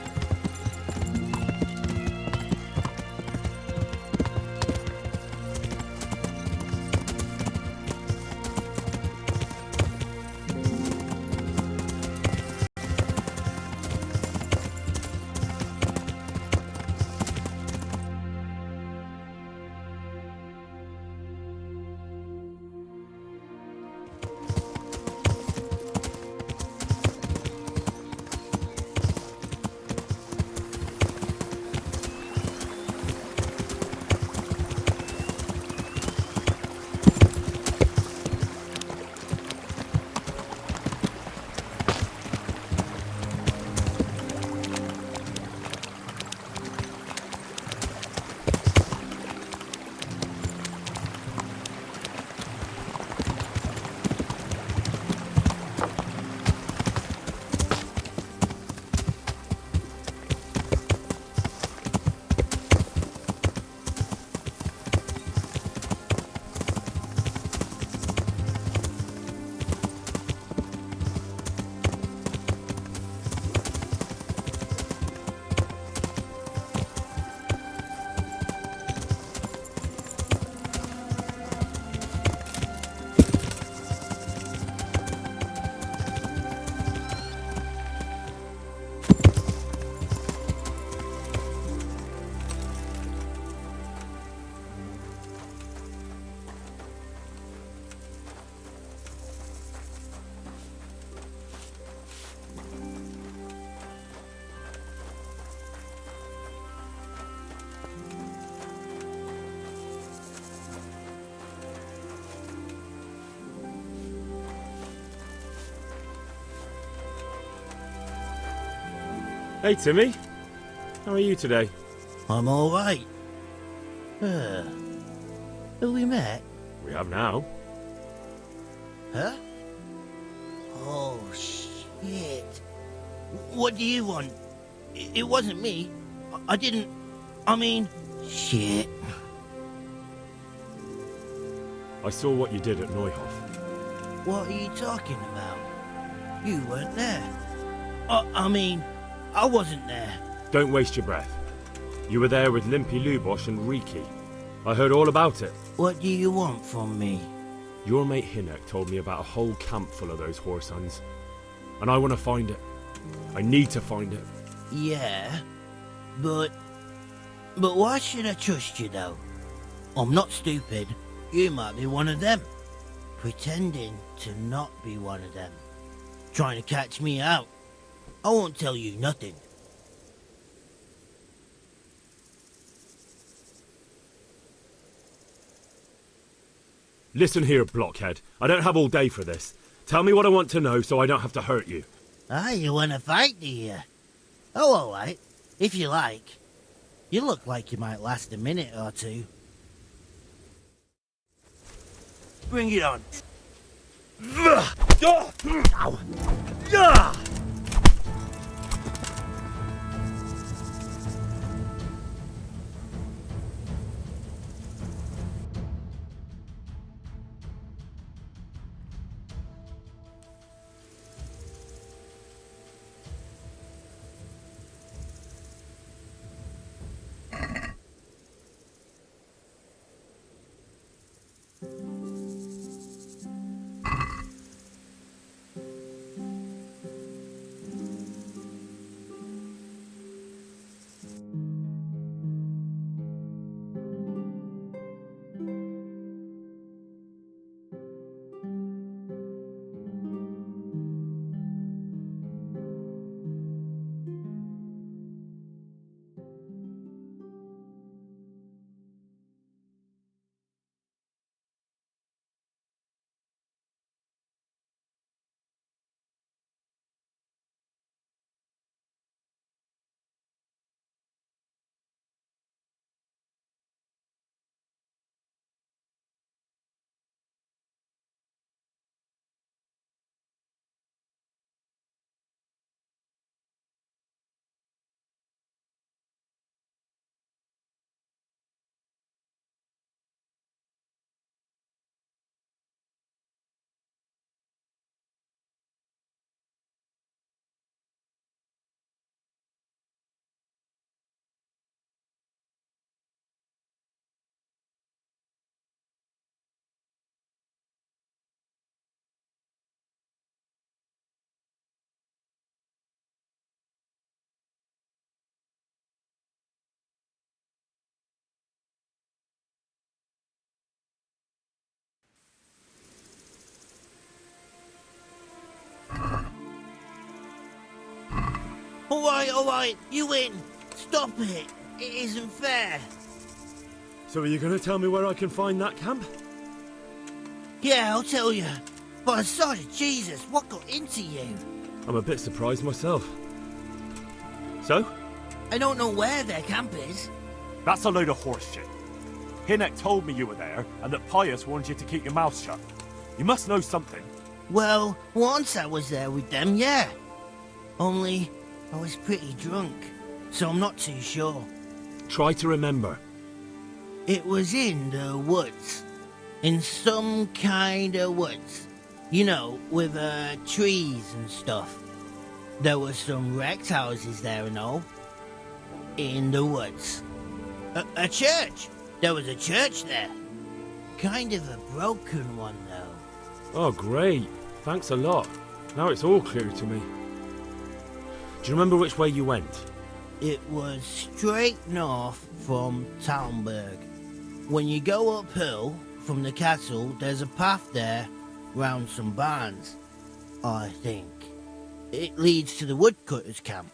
Hey, Timmy. How are you today? I'm all right. Have we met? We have now. Huh? Oh, shit. What do you want? It wasn't me. I didn't... I mean... Shit. I saw what you did at Neuhof. What are you talking about? You weren't there. I mean, I wasn't there. Don't waste your breath. You were there with Limpy Lubosh and Riki. I heard all about it. What do you want from me? Your mate Hinnock told me about a whole camp full of those horse huns. And I want to find it. I need to find it. Yeah, but why should I trust you, though? I'm not stupid. You might be one of them. Pretending to not be one of them. Trying to catch me out. I won't tell you nothing. Listen here, blockhead. I don't have all day for this. Tell me what I want to know so I don't have to hurt you. Ah, you want to fight, do you? Oh, all right. If you like. You look like you might last a minute or two. Bring it on. All right, you win. Stop it. It isn't fair. So are you going to tell me where I can find that camp? Yeah, I'll tell you. But Sergeant Jesus, what got into you? I'm a bit surprised myself. So? I don't know where their camp is. That's a load of horse shit. Hinnock told me you were there, and that Pius warned you to keep your mouth shut. You must know something. Well, once I was there with them, yeah. Only, I was pretty drunk, so I'm not too sure. Try to remember. It was in the woods. In some kind of woods. You know, with trees and stuff. There were some wrecked houses there and all. In the woods. A church! There was a church there. Kind of a broken one, though. Oh, great. Thanks a lot. Now it's all clear to me. Do you remember which way you went? It was straight north from Talmberg. When you go uphill from the castle, there's a path there round some barns, I think. It leads to the woodcutters' camp.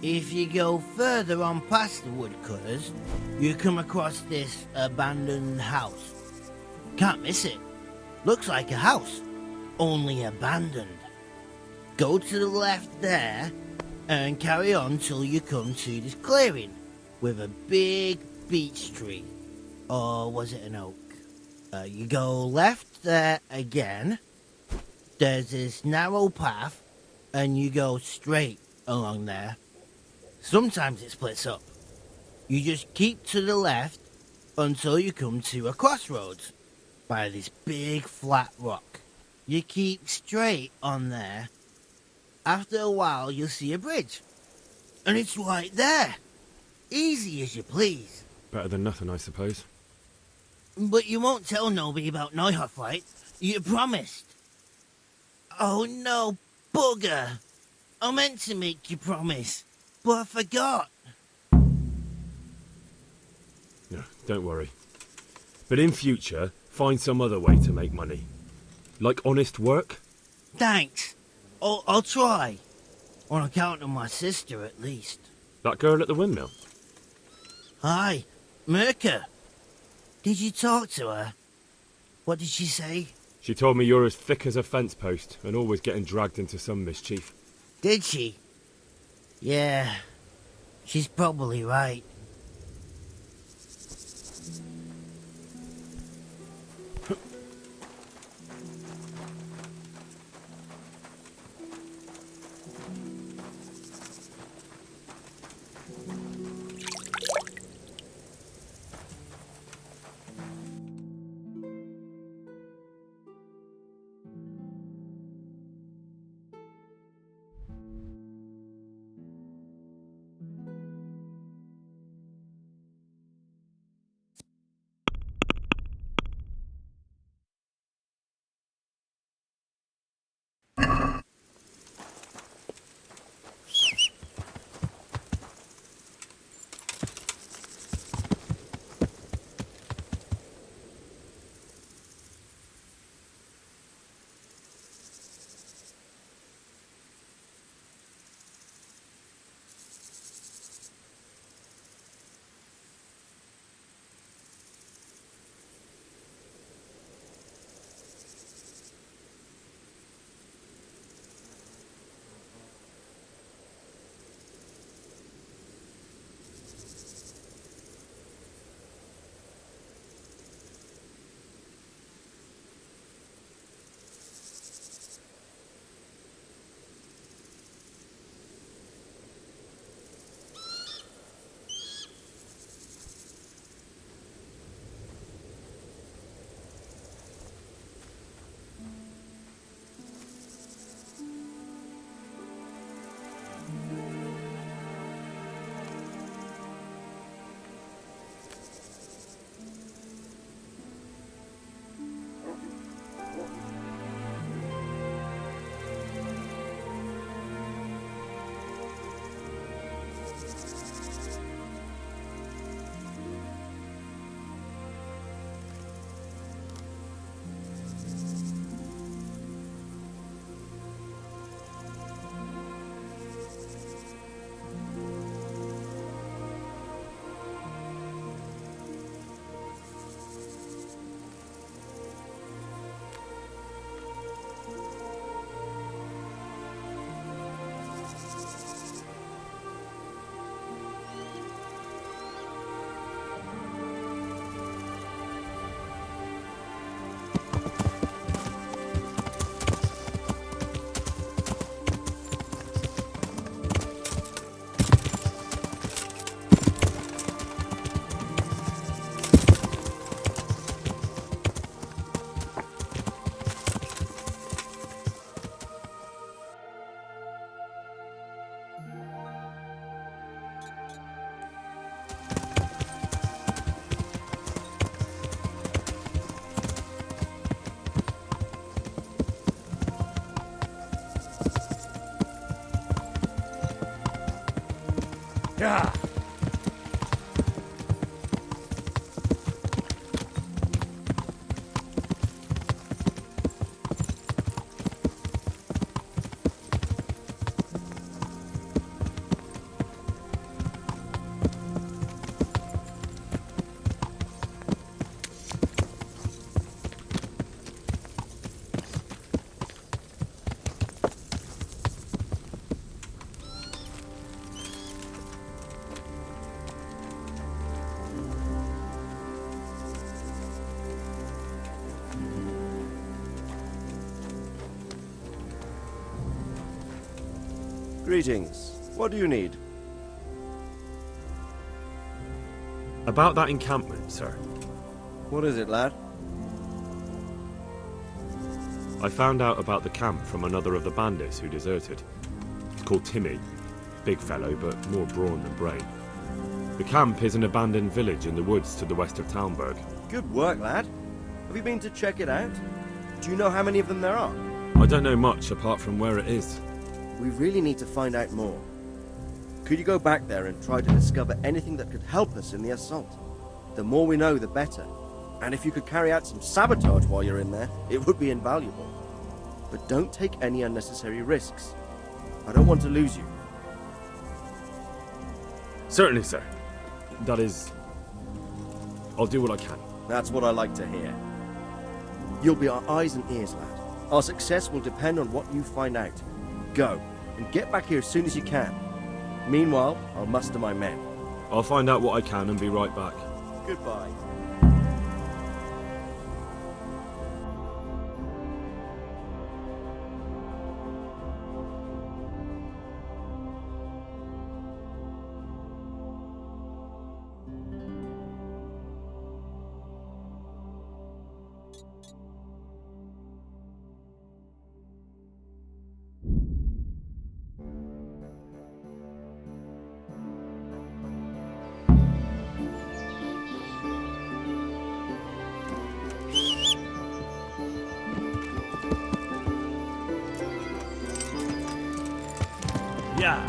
If you go further on past the woodcutters, you come across this abandoned house. Can't miss it. Looks like a house, only abandoned. Go to the left there and carry on till you come to this clearing with a big beech tree. Or was it an oak? You go left there again. There's this narrow path and you go straight along there. Sometimes it splits up. You just keep to the left until you come to a crossroads by this big flat rock. You keep straight on there. After a while, you'll see a bridge. And it's right there. Easy as you please. Better than nothing, I suppose. But you won't tell nobody about Neuhoff, right? You promised. Oh no, bugger. I meant to make you promise, but I forgot. No, don't worry. But in future, find some other way to make money. Like honest work? Thanks. I'll try. On account of my sister, at least. That girl at the windmill? Hi, Mirka. Did you talk to her? What did she say? She told me you're as thick as a fence post and always getting dragged into some mischief. Did she? Yeah, she's probably right. Yeah. Greetings. What do you need? About that encampment, sir. What is it, lad? I found out about the camp from another of the bandits who deserted. It's called Timmy. Big fellow, but more brawn than brain. The camp is an abandoned village in the woods to the west of Townburg. Good work, lad. Have you been to check it out? Do you know how many of them there are? I don't know much apart from where it is. We really need to find out more. Could you go back there and try to discover anything that could help us in the assault? The more we know, the better. And if you could carry out some sabotage while you're in there, it would be invaluable. But don't take any unnecessary risks. I don't want to lose you. Certainly, sir. That is... I'll do what I can. That's what I like to hear. You'll be our eyes and ears, lad. Our success will depend on what you find out. Go, and get back here as soon as you can. Meanwhile, I'll muster my men. I'll find out what I can and be right back. Goodbye. Yeah.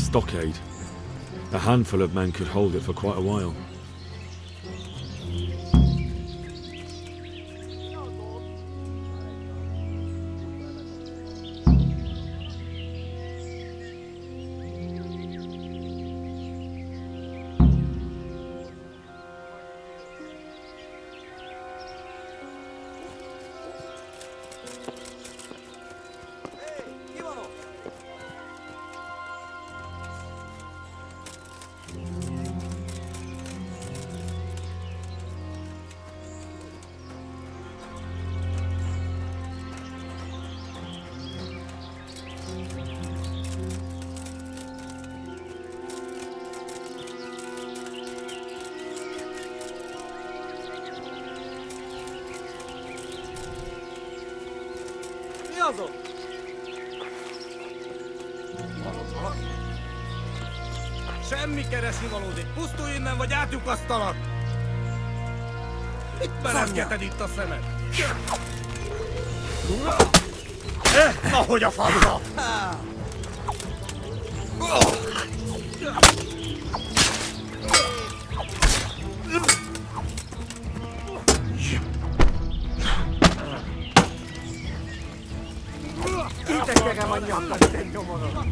stockade. A handful of men could hold it for quite a while. Mi azok? Semmi keresivalódik. Pusztulj innen, vagy átlyukasztalak! Mit merezgeted itt a szemed? Ahogy a faszra! Kitekegem a nyakat, egy nyomorod!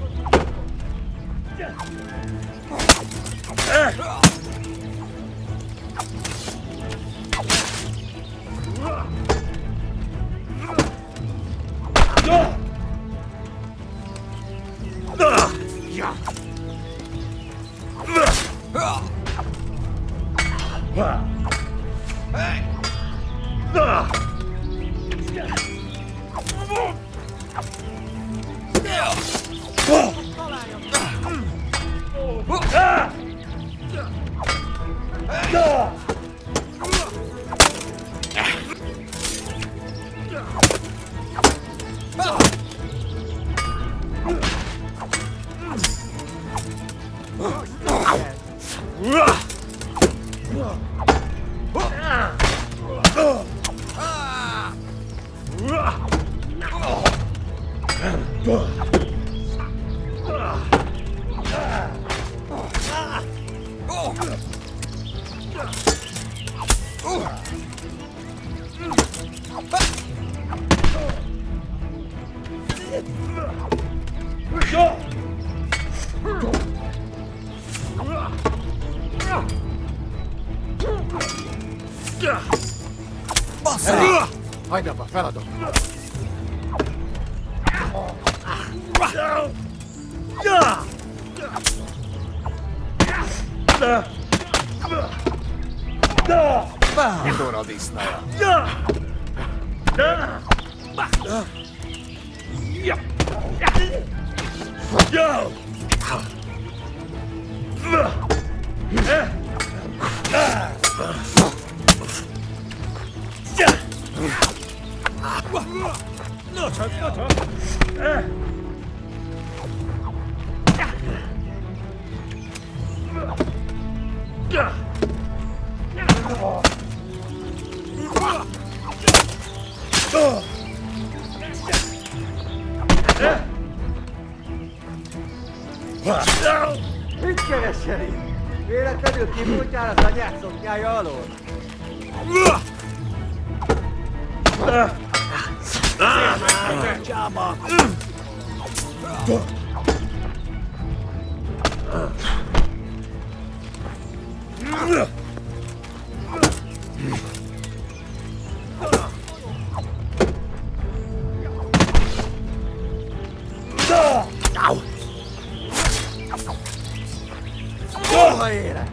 Hagyd abba, feladom! Kitol a disznaja! No csak, no csak! Mit keresel itt? Véletlenül kibújtál az anyád szoknyája alól? Csába! Soha élet!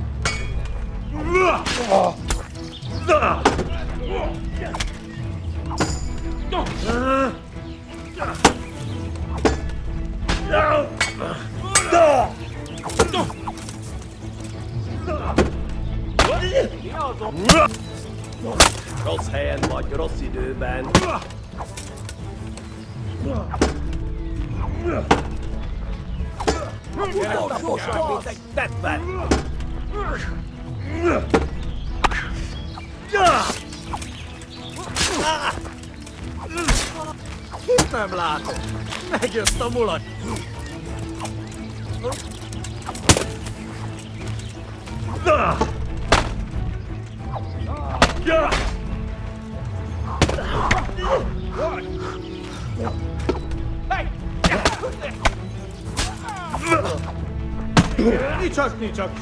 Rossz helyen vagy, rossz időben. Taposnak, mint egy tetven! Itt nem látom! Megjött a mulat!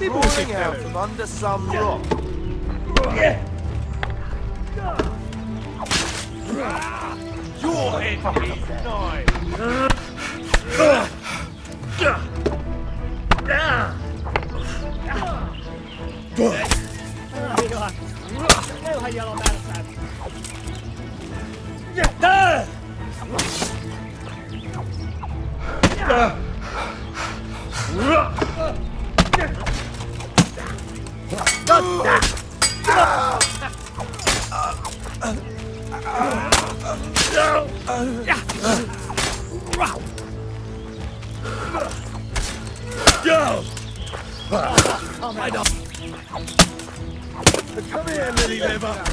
Crawling out from under some rock. Your end is nigh. Come here, Lily Liver.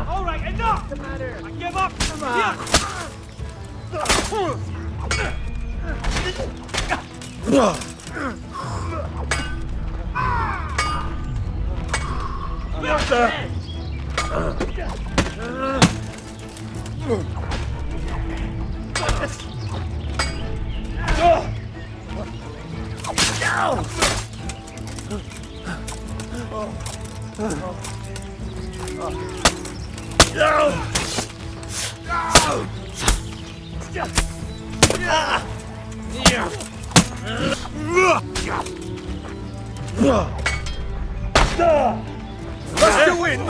All right, enough! What's the matter? I give up! Come Let's go in!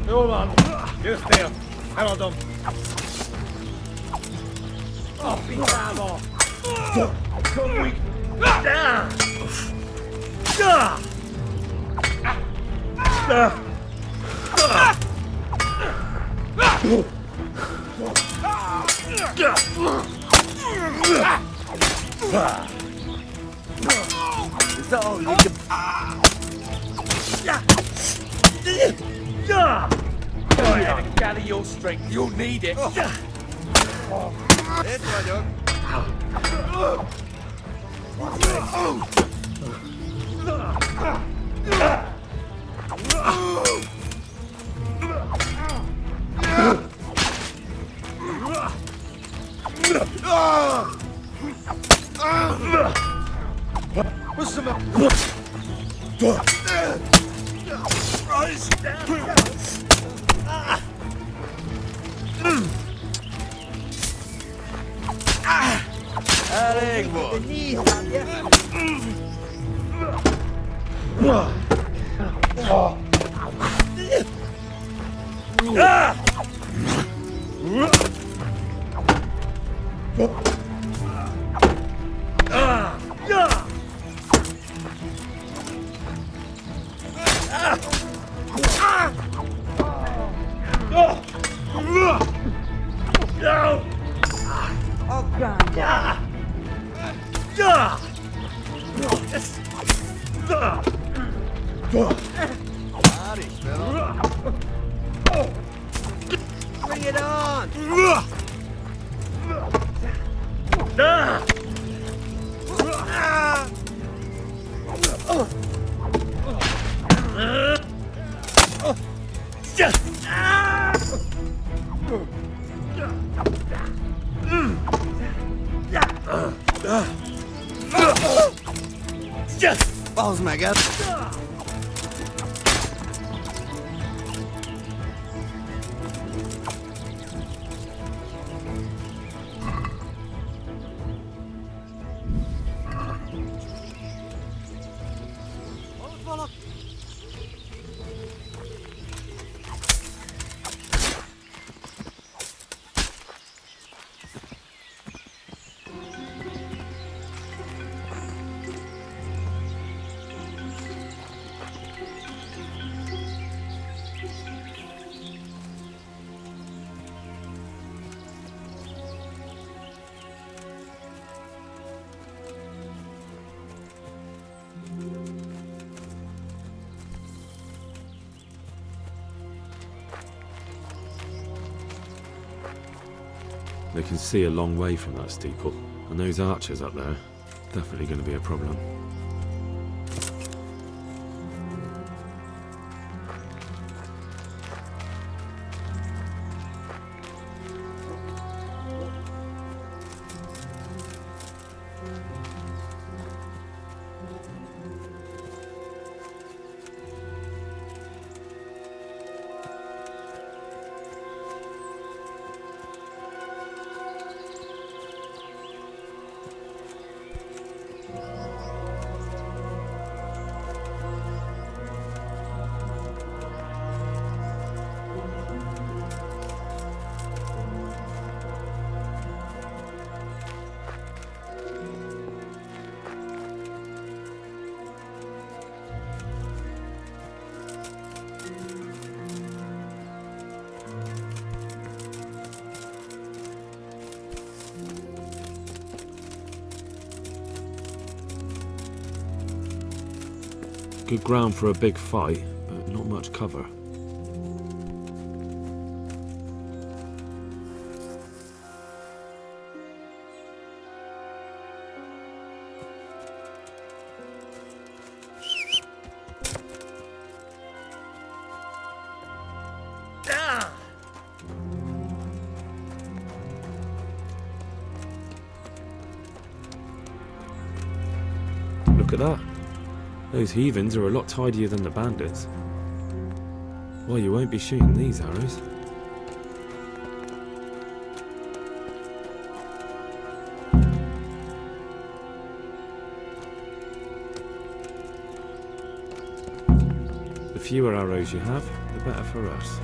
Hold on. Just there. Hold on. Oh, be bravo. Come weak. Is that all you can... Go ahead and gather your strength. You'll need it. That's right, dog. What's the matter? Rise down. Allez, the knees on Bring it on! Balls, my god. They can see a long way from that steeple, and those archers up there, definitely going to be a problem. Good ground for a big fight, but not much cover. Look at that. Those heathens are a lot tidier than the bandits. Well, you won't be shooting these arrows. The fewer arrows you have, the better for us.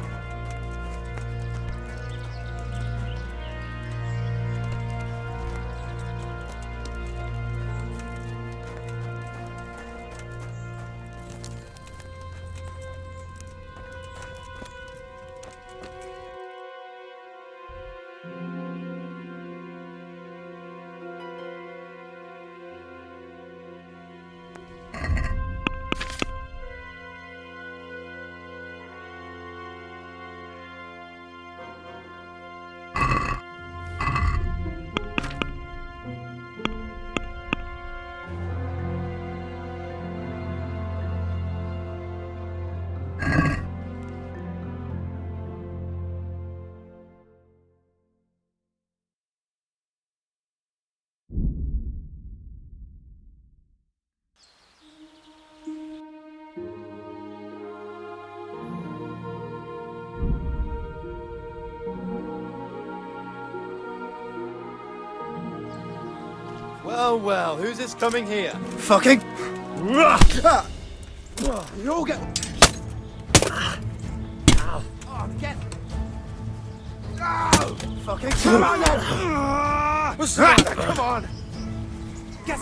Well, well, who's this coming here? Fucking! You all get... Ow. Oh, get... Oh, fucking come on then! What's the matter? Come on! Get...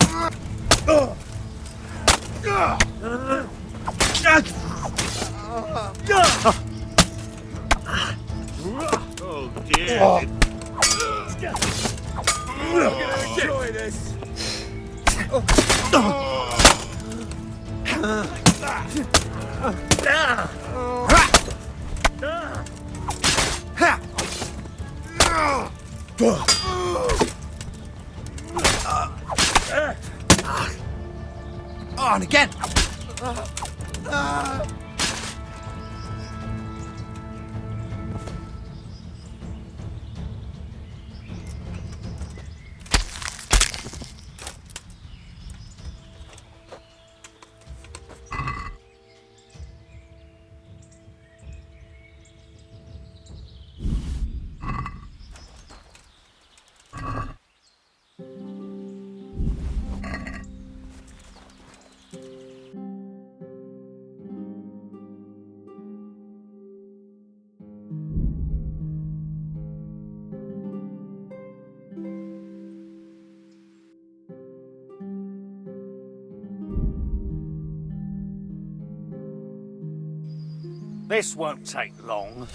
Oh dear. Oh. I'm gonna enjoy this. On again. This won't take long.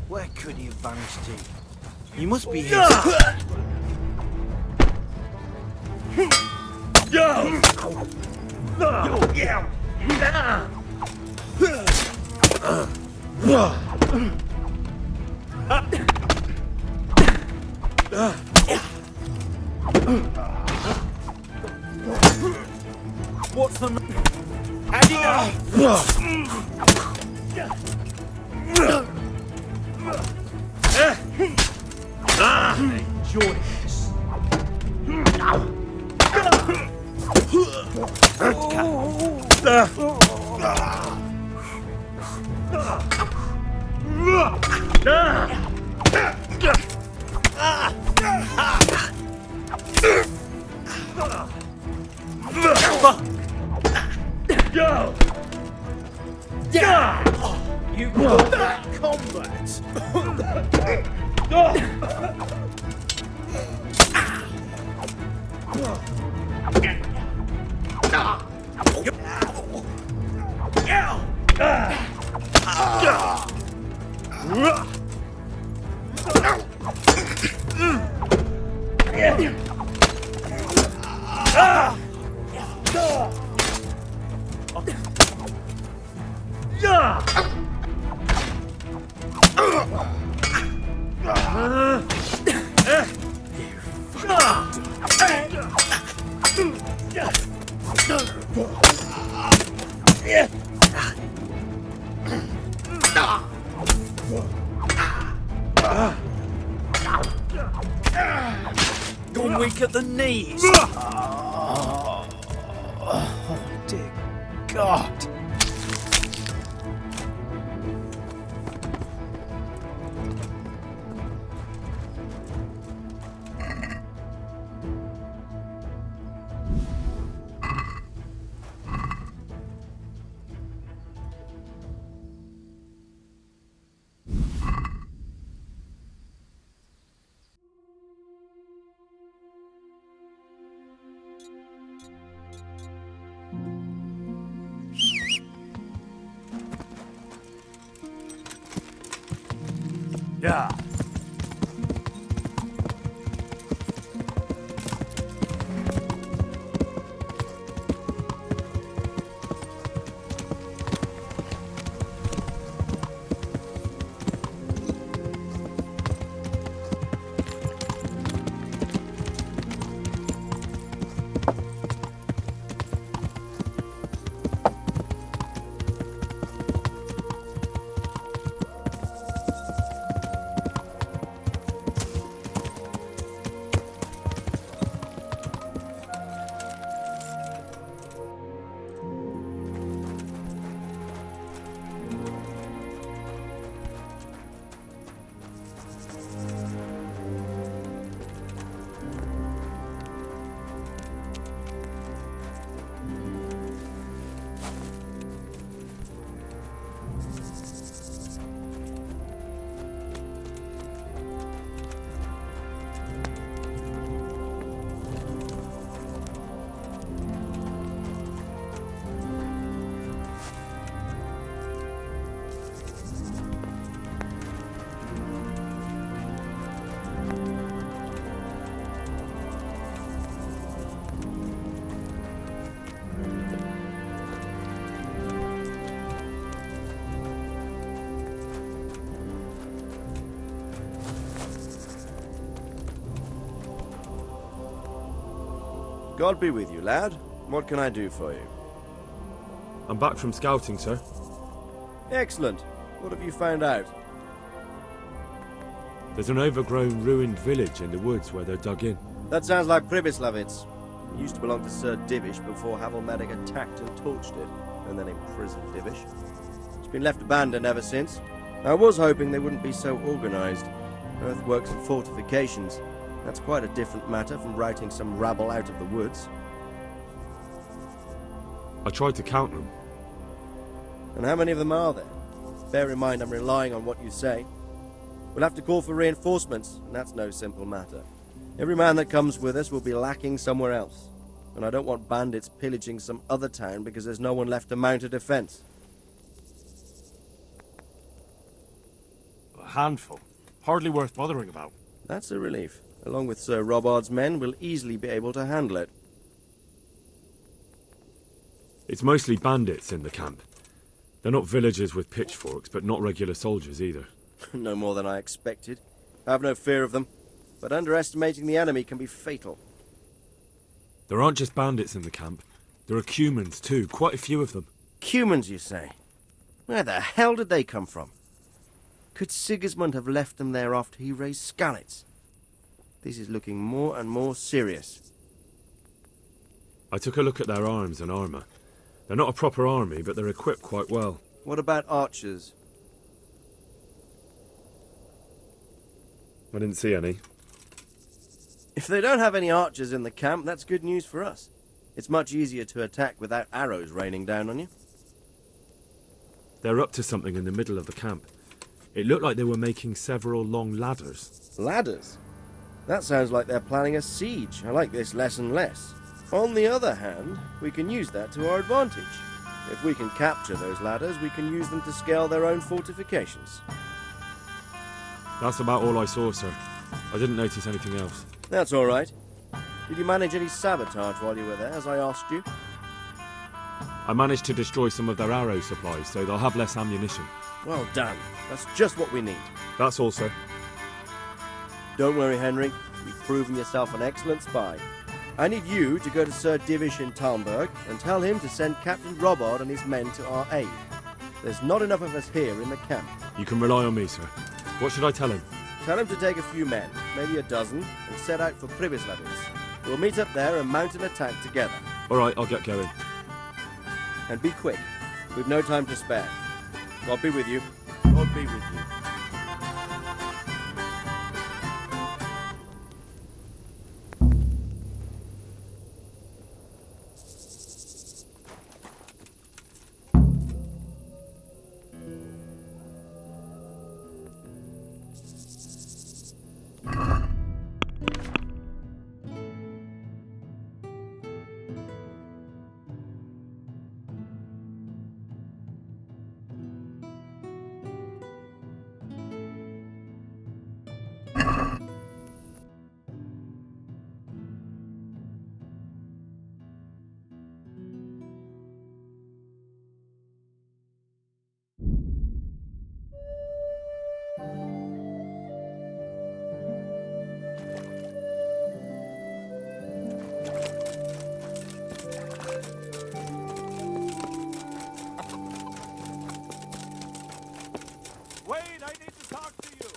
Where could he have vanished to? He must be here. What's the... Andy, enjoy this. You call that combat? Gone weak at the knees. Oh, dear God. Yeah. God be with you, lad. What can I do for you? I'm back from scouting, sir. Excellent. What have you found out? There's an overgrown, ruined village in the woods where they're dug in. That sounds like Pribyslavitz. It used to belong to Sir Divish before Havelmedic attacked and torched it, and then imprisoned Divish. It's been left abandoned ever since. I was hoping they wouldn't be so organized. Earthworks and fortifications. That's quite a different matter from routing some rabble out of the woods. I tried to count them. And how many of them are there? Bear in mind I'm relying on what you say. We'll have to call for reinforcements, and that's no simple matter. Every man that comes with us will be lacking somewhere else. And I don't want bandits pillaging some other town because there's no one left to mount a defense. A handful. Hardly worth bothering about. That's a relief. Along with Sir Robbard's men, we'll easily be able to handle it. It's mostly bandits in the camp. They're not villagers with pitchforks, but not regular soldiers either. No more than I expected. I have no fear of them. but underestimating the enemy can be fatal. There aren't just bandits in the camp. There are humans too, quite a few of them. Humans, you say? Where the hell did they come from? Could Sigismund have left them there after he raised Skalitz? This is looking more and more serious. I took a look at their arms and armour. They're not a proper army, but they're equipped quite well. What about archers? I didn't see any. If they don't have any archers in the camp, that's good news for us. It's much easier to attack without arrows raining down on you. They're up to something in the middle of the camp. It looked like they were making several long ladders. Ladders? That sounds like they're planning a siege. I like this less and less. On the other hand, we can use that to our advantage. If we can capture those ladders, we can use them to scale their own fortifications. That's about all I saw, sir. I didn't notice anything else. That's all right. Did you manage any sabotage while you were there, as I asked you? I managed to destroy some of their arrow supplies, so they'll have less ammunition. Well done. That's just what we need. That's all, sir. Don't worry, Henry. You've proven yourself an excellent spy. I need you to go to Sir Divish in Talmberg and tell him to send Captain Robard and his men to our aid. There's not enough of us here in the camp. You can rely on me, sir. What should I tell him? Tell him to take a few men, maybe a dozen, and set out for Privislavitz. We'll meet up there and mount an attack together. All right, I'll get going. And be quick. We've no time to spare. God be with you. God be with you. Wait, I need to talk to you.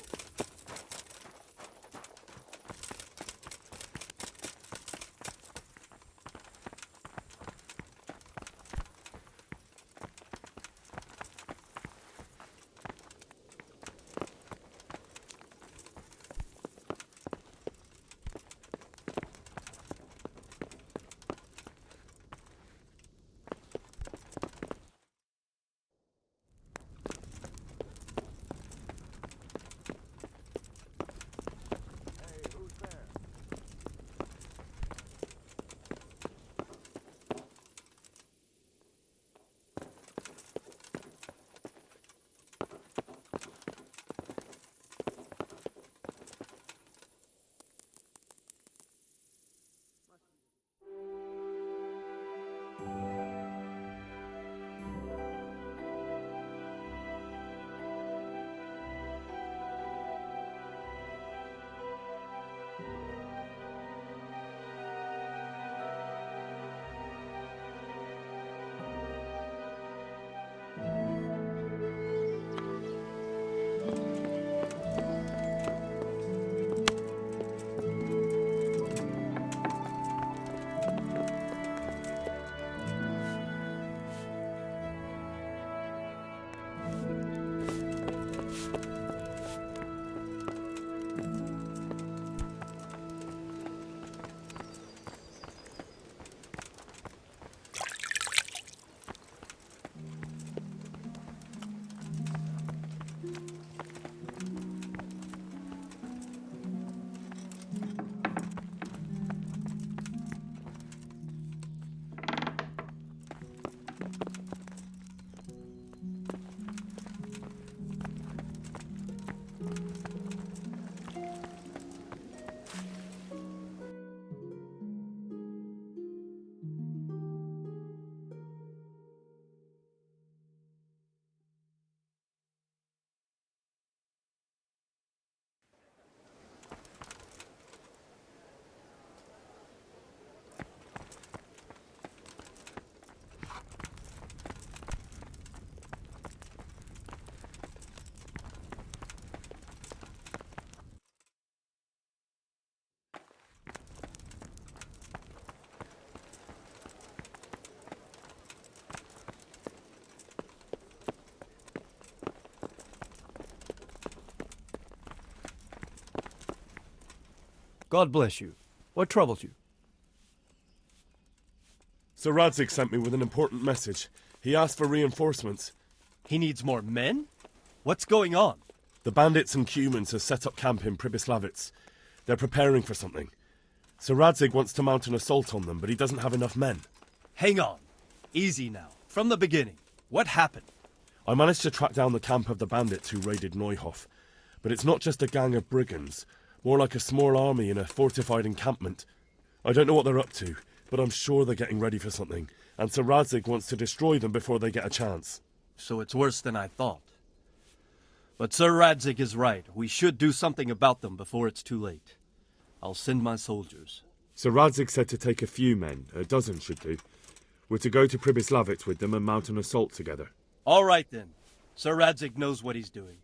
God bless you. What troubles you? Sir Radzig sent me with an important message. He asked for reinforcements. He needs more men? What's going on? The bandits and humans have set up camp in Pribyslavitz. They're preparing for something. Sir Radzig wants to mount an assault on them, but he doesn't have enough men. Hang on. Easy now. From the beginning. What happened? I managed to track down the camp of the bandits who raided Neuhof. But it's not just a gang of brigands. More like a small army in a fortified encampment. I don't know what they're up to, but I'm sure they're getting ready for something. And Sir Radzig wants to destroy them before they get a chance. So it's worse than I thought. But Sir Radzig is right. We should do something about them before it's too late. I'll send my soldiers. Sir Radzig said to take a few men, a dozen should do. We're to go to Pribyslavitz with them and mount an assault together. All right then. Sir Radzig knows what he's doing.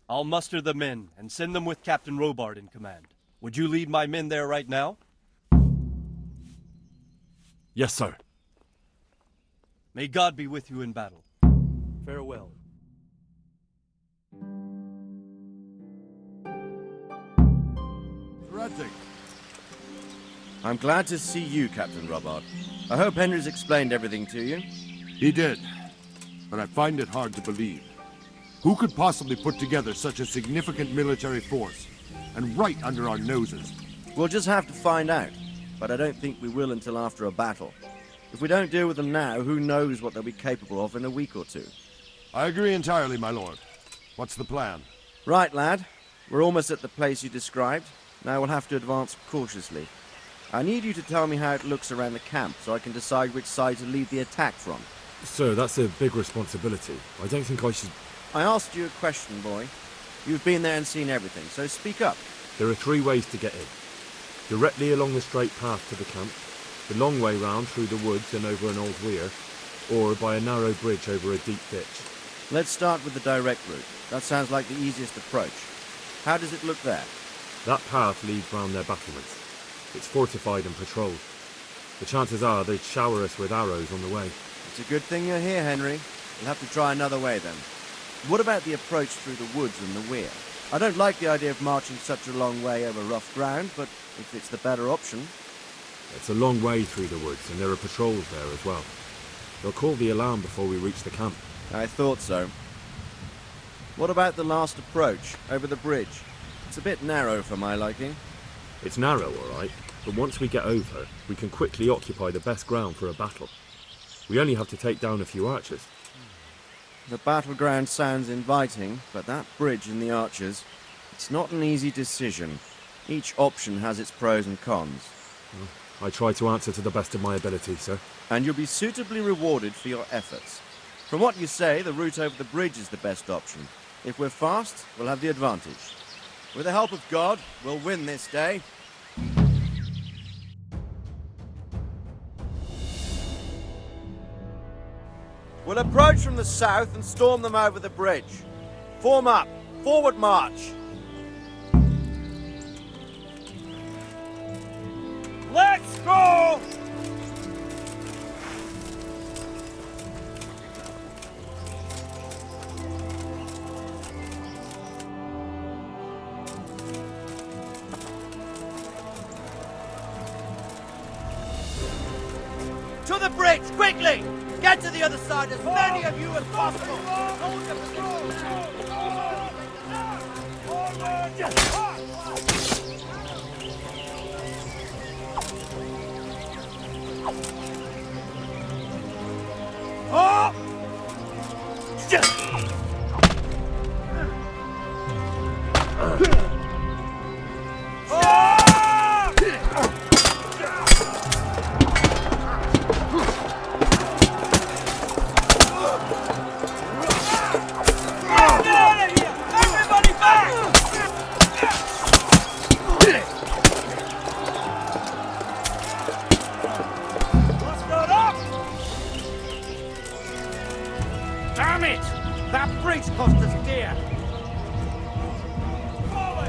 I'll muster the men and send them with Captain Robard in command. Would you lead my men there right now? Yes, sir. May God be with you in battle. Farewell. Radzig. I'm glad to see you, Captain Robard. I hope Henry's explained everything to you. He did, but I find it hard to believe. Who could possibly put together such a significant military force, and right under our noses? We'll just have to find out, but I don't think we will until after a battle. If we don't deal with them now, who knows what they'll be capable of in a week or two. I agree entirely, my lord. What's the plan? Right, lad. We're almost at the place you described. Now we'll have to advance cautiously. I need you to tell me how it looks around the camp so I can decide which side to lead the attack from. Sir, that's a big responsibility. I don't think I should... I asked you a question, boy. You've been there and seen everything, so speak up. There are 3 ways to get in. Directly along the straight path to the camp, the long way round through the woods and over an old weir, or by a narrow bridge over a deep ditch. Let's start with the direct route. That sounds like the easiest approach. How does it look there? That path leads round their battlements. It's fortified and patrolled. The chances are they'd shower us with arrows on the way. It's a good thing you're here, Henry. We'll have to try another way then. What about the approach through the woods and the weir? I don't like the idea of marching such a long way over rough ground, but if it's the better option... It's a long way through the woods, and there are patrols there as well. They'll call the alarm before we reach the camp. I thought so. What about the last approach, over the bridge? It's a bit narrow for my liking. It's narrow, all right, but once we get over, we can quickly occupy the best ground for a battle. We only have to take down a few archers. The battleground sounds inviting, but that bridge and the archers, it's not an easy decision. Each option has its pros and cons. I try to answer to the best of my ability, sir. And you'll be suitably rewarded for your efforts. From what you say, the route over the bridge is the best option. If we're fast, we'll have the advantage. With the help of God, we'll win this day. We'll approach from the south and storm them over the bridge. Form up. Forward march. Let's go! To the bridge, quickly! Get to the other side, as many of you as possible! Hold the position! Oh! Damn it! That bridge cost us dear! Forward!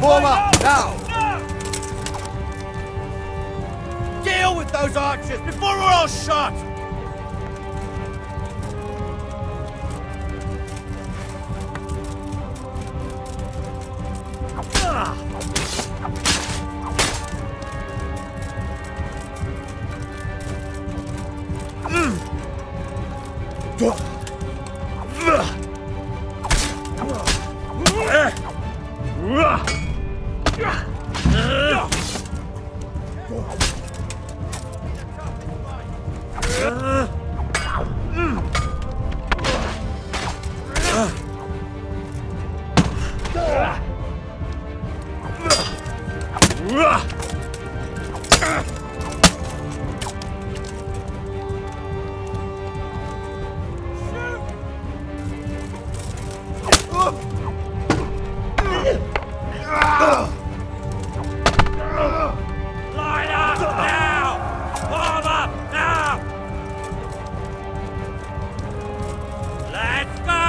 Form up, now! Deal with those archers before we're all shot! Line up now! Form up now! Let's go!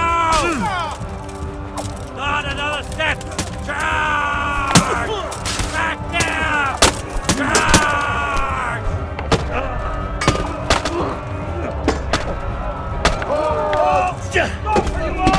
Not another step! Charge! Back down! Charge! Stop where you are!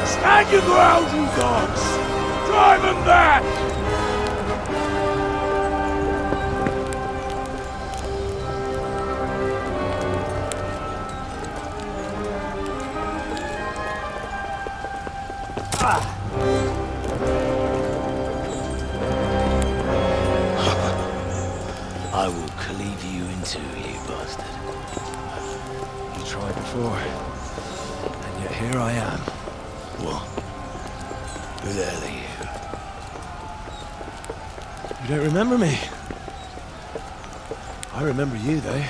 Stand your ground, you dogs! Drive them back! I will cleave you in two, you bastard. You tried before, and yet here I am. What? Who the hell are you? You don't remember me? I remember you, though.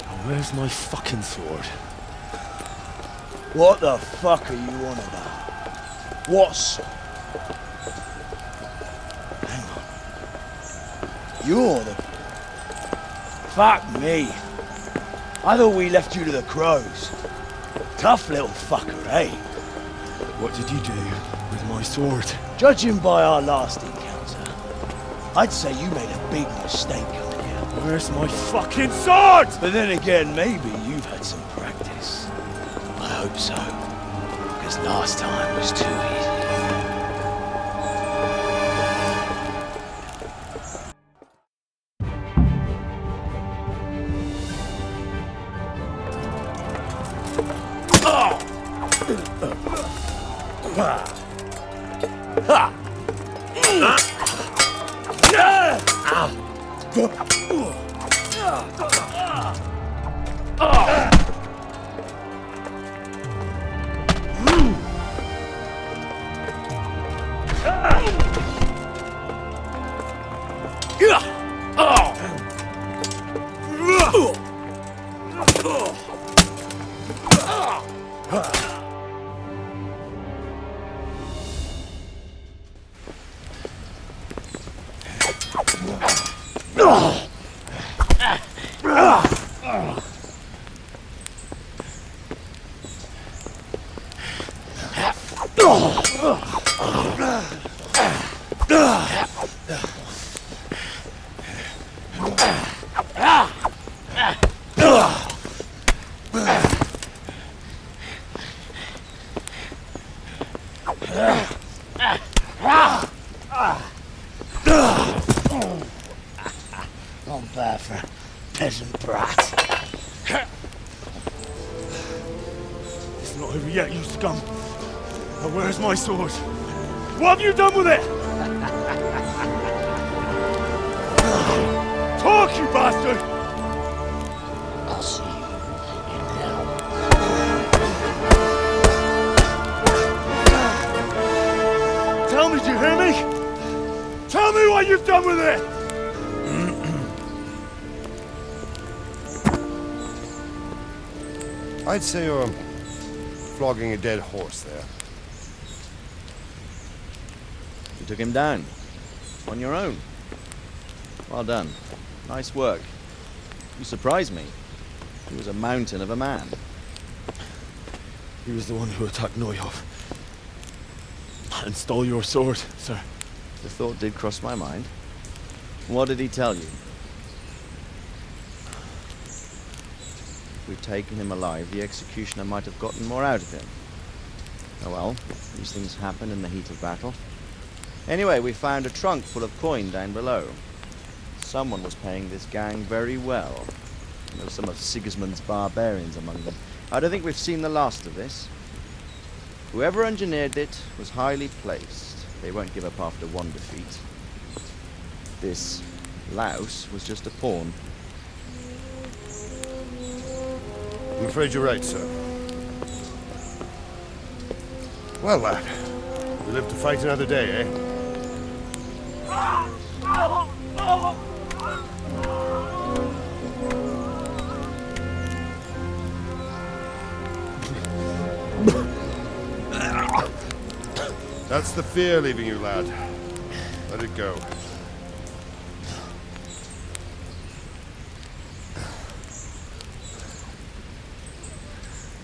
Oh, where's my fucking sword? What the fuck are you on about? What's... Hang on. You're the... Fuck me. I thought we left you to the crows. Tough little fucker, eh? What did you do with my sword? Judging by our last encounter, I'd say you made a big mistake coming here. Where's my fucking sword? But then again, maybe you've had some practice. I hope so. Because last time was too easy. Not bad for a peasant brat. It's not over yet, you scum. Now where's my sword? What have you done with it? Talk, you bastard! I'll see you in hell. Tell me, do you hear me? Tell me what you've done with it! I'd say you're flogging a dead horse there. You took him down. On your own. Well done. Nice work. You surprised me. He was a mountain of a man. He was the one who attacked Neuhoff. And stole your sword, sir. The thought did cross my mind. What did he tell you? If we'd taken him alive, the executioner might have gotten more out of him. Oh well, these things happen in the heat of battle. Anyway, we found a trunk full of coin down below. Someone was paying this gang very well. There were some of Sigismund's barbarians among them. I don't think we've seen the last of this. Whoever engineered it was highly placed. They won't give up after one defeat. This louse was just a pawn. I'm afraid you're right, sir. Well, lad, we live to fight another day, eh? That's the fear leaving you, lad. Let it go.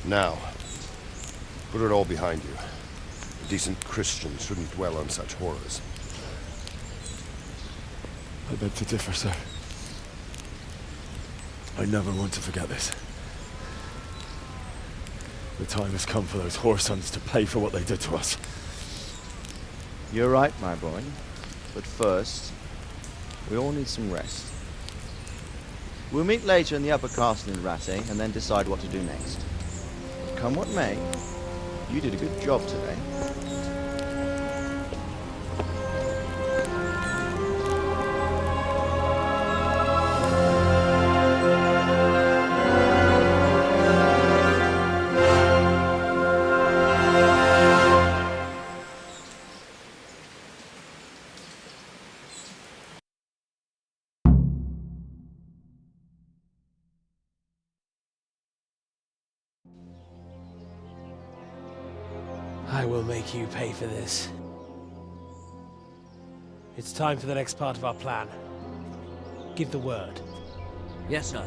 Now, put it all behind you. A decent Christian shouldn't dwell on such horrors. I beg to differ, sir. I never want to forget this. The time has come for those whoresons to pay for what they did to us. You're right, my boy. But first, we all need some rest. We'll meet later in the upper castle in Rattay and then decide what to do next. Come what may, you did a good job today. I will make you pay for this. It's time for the next part of our plan. Give the word. Yes, sir.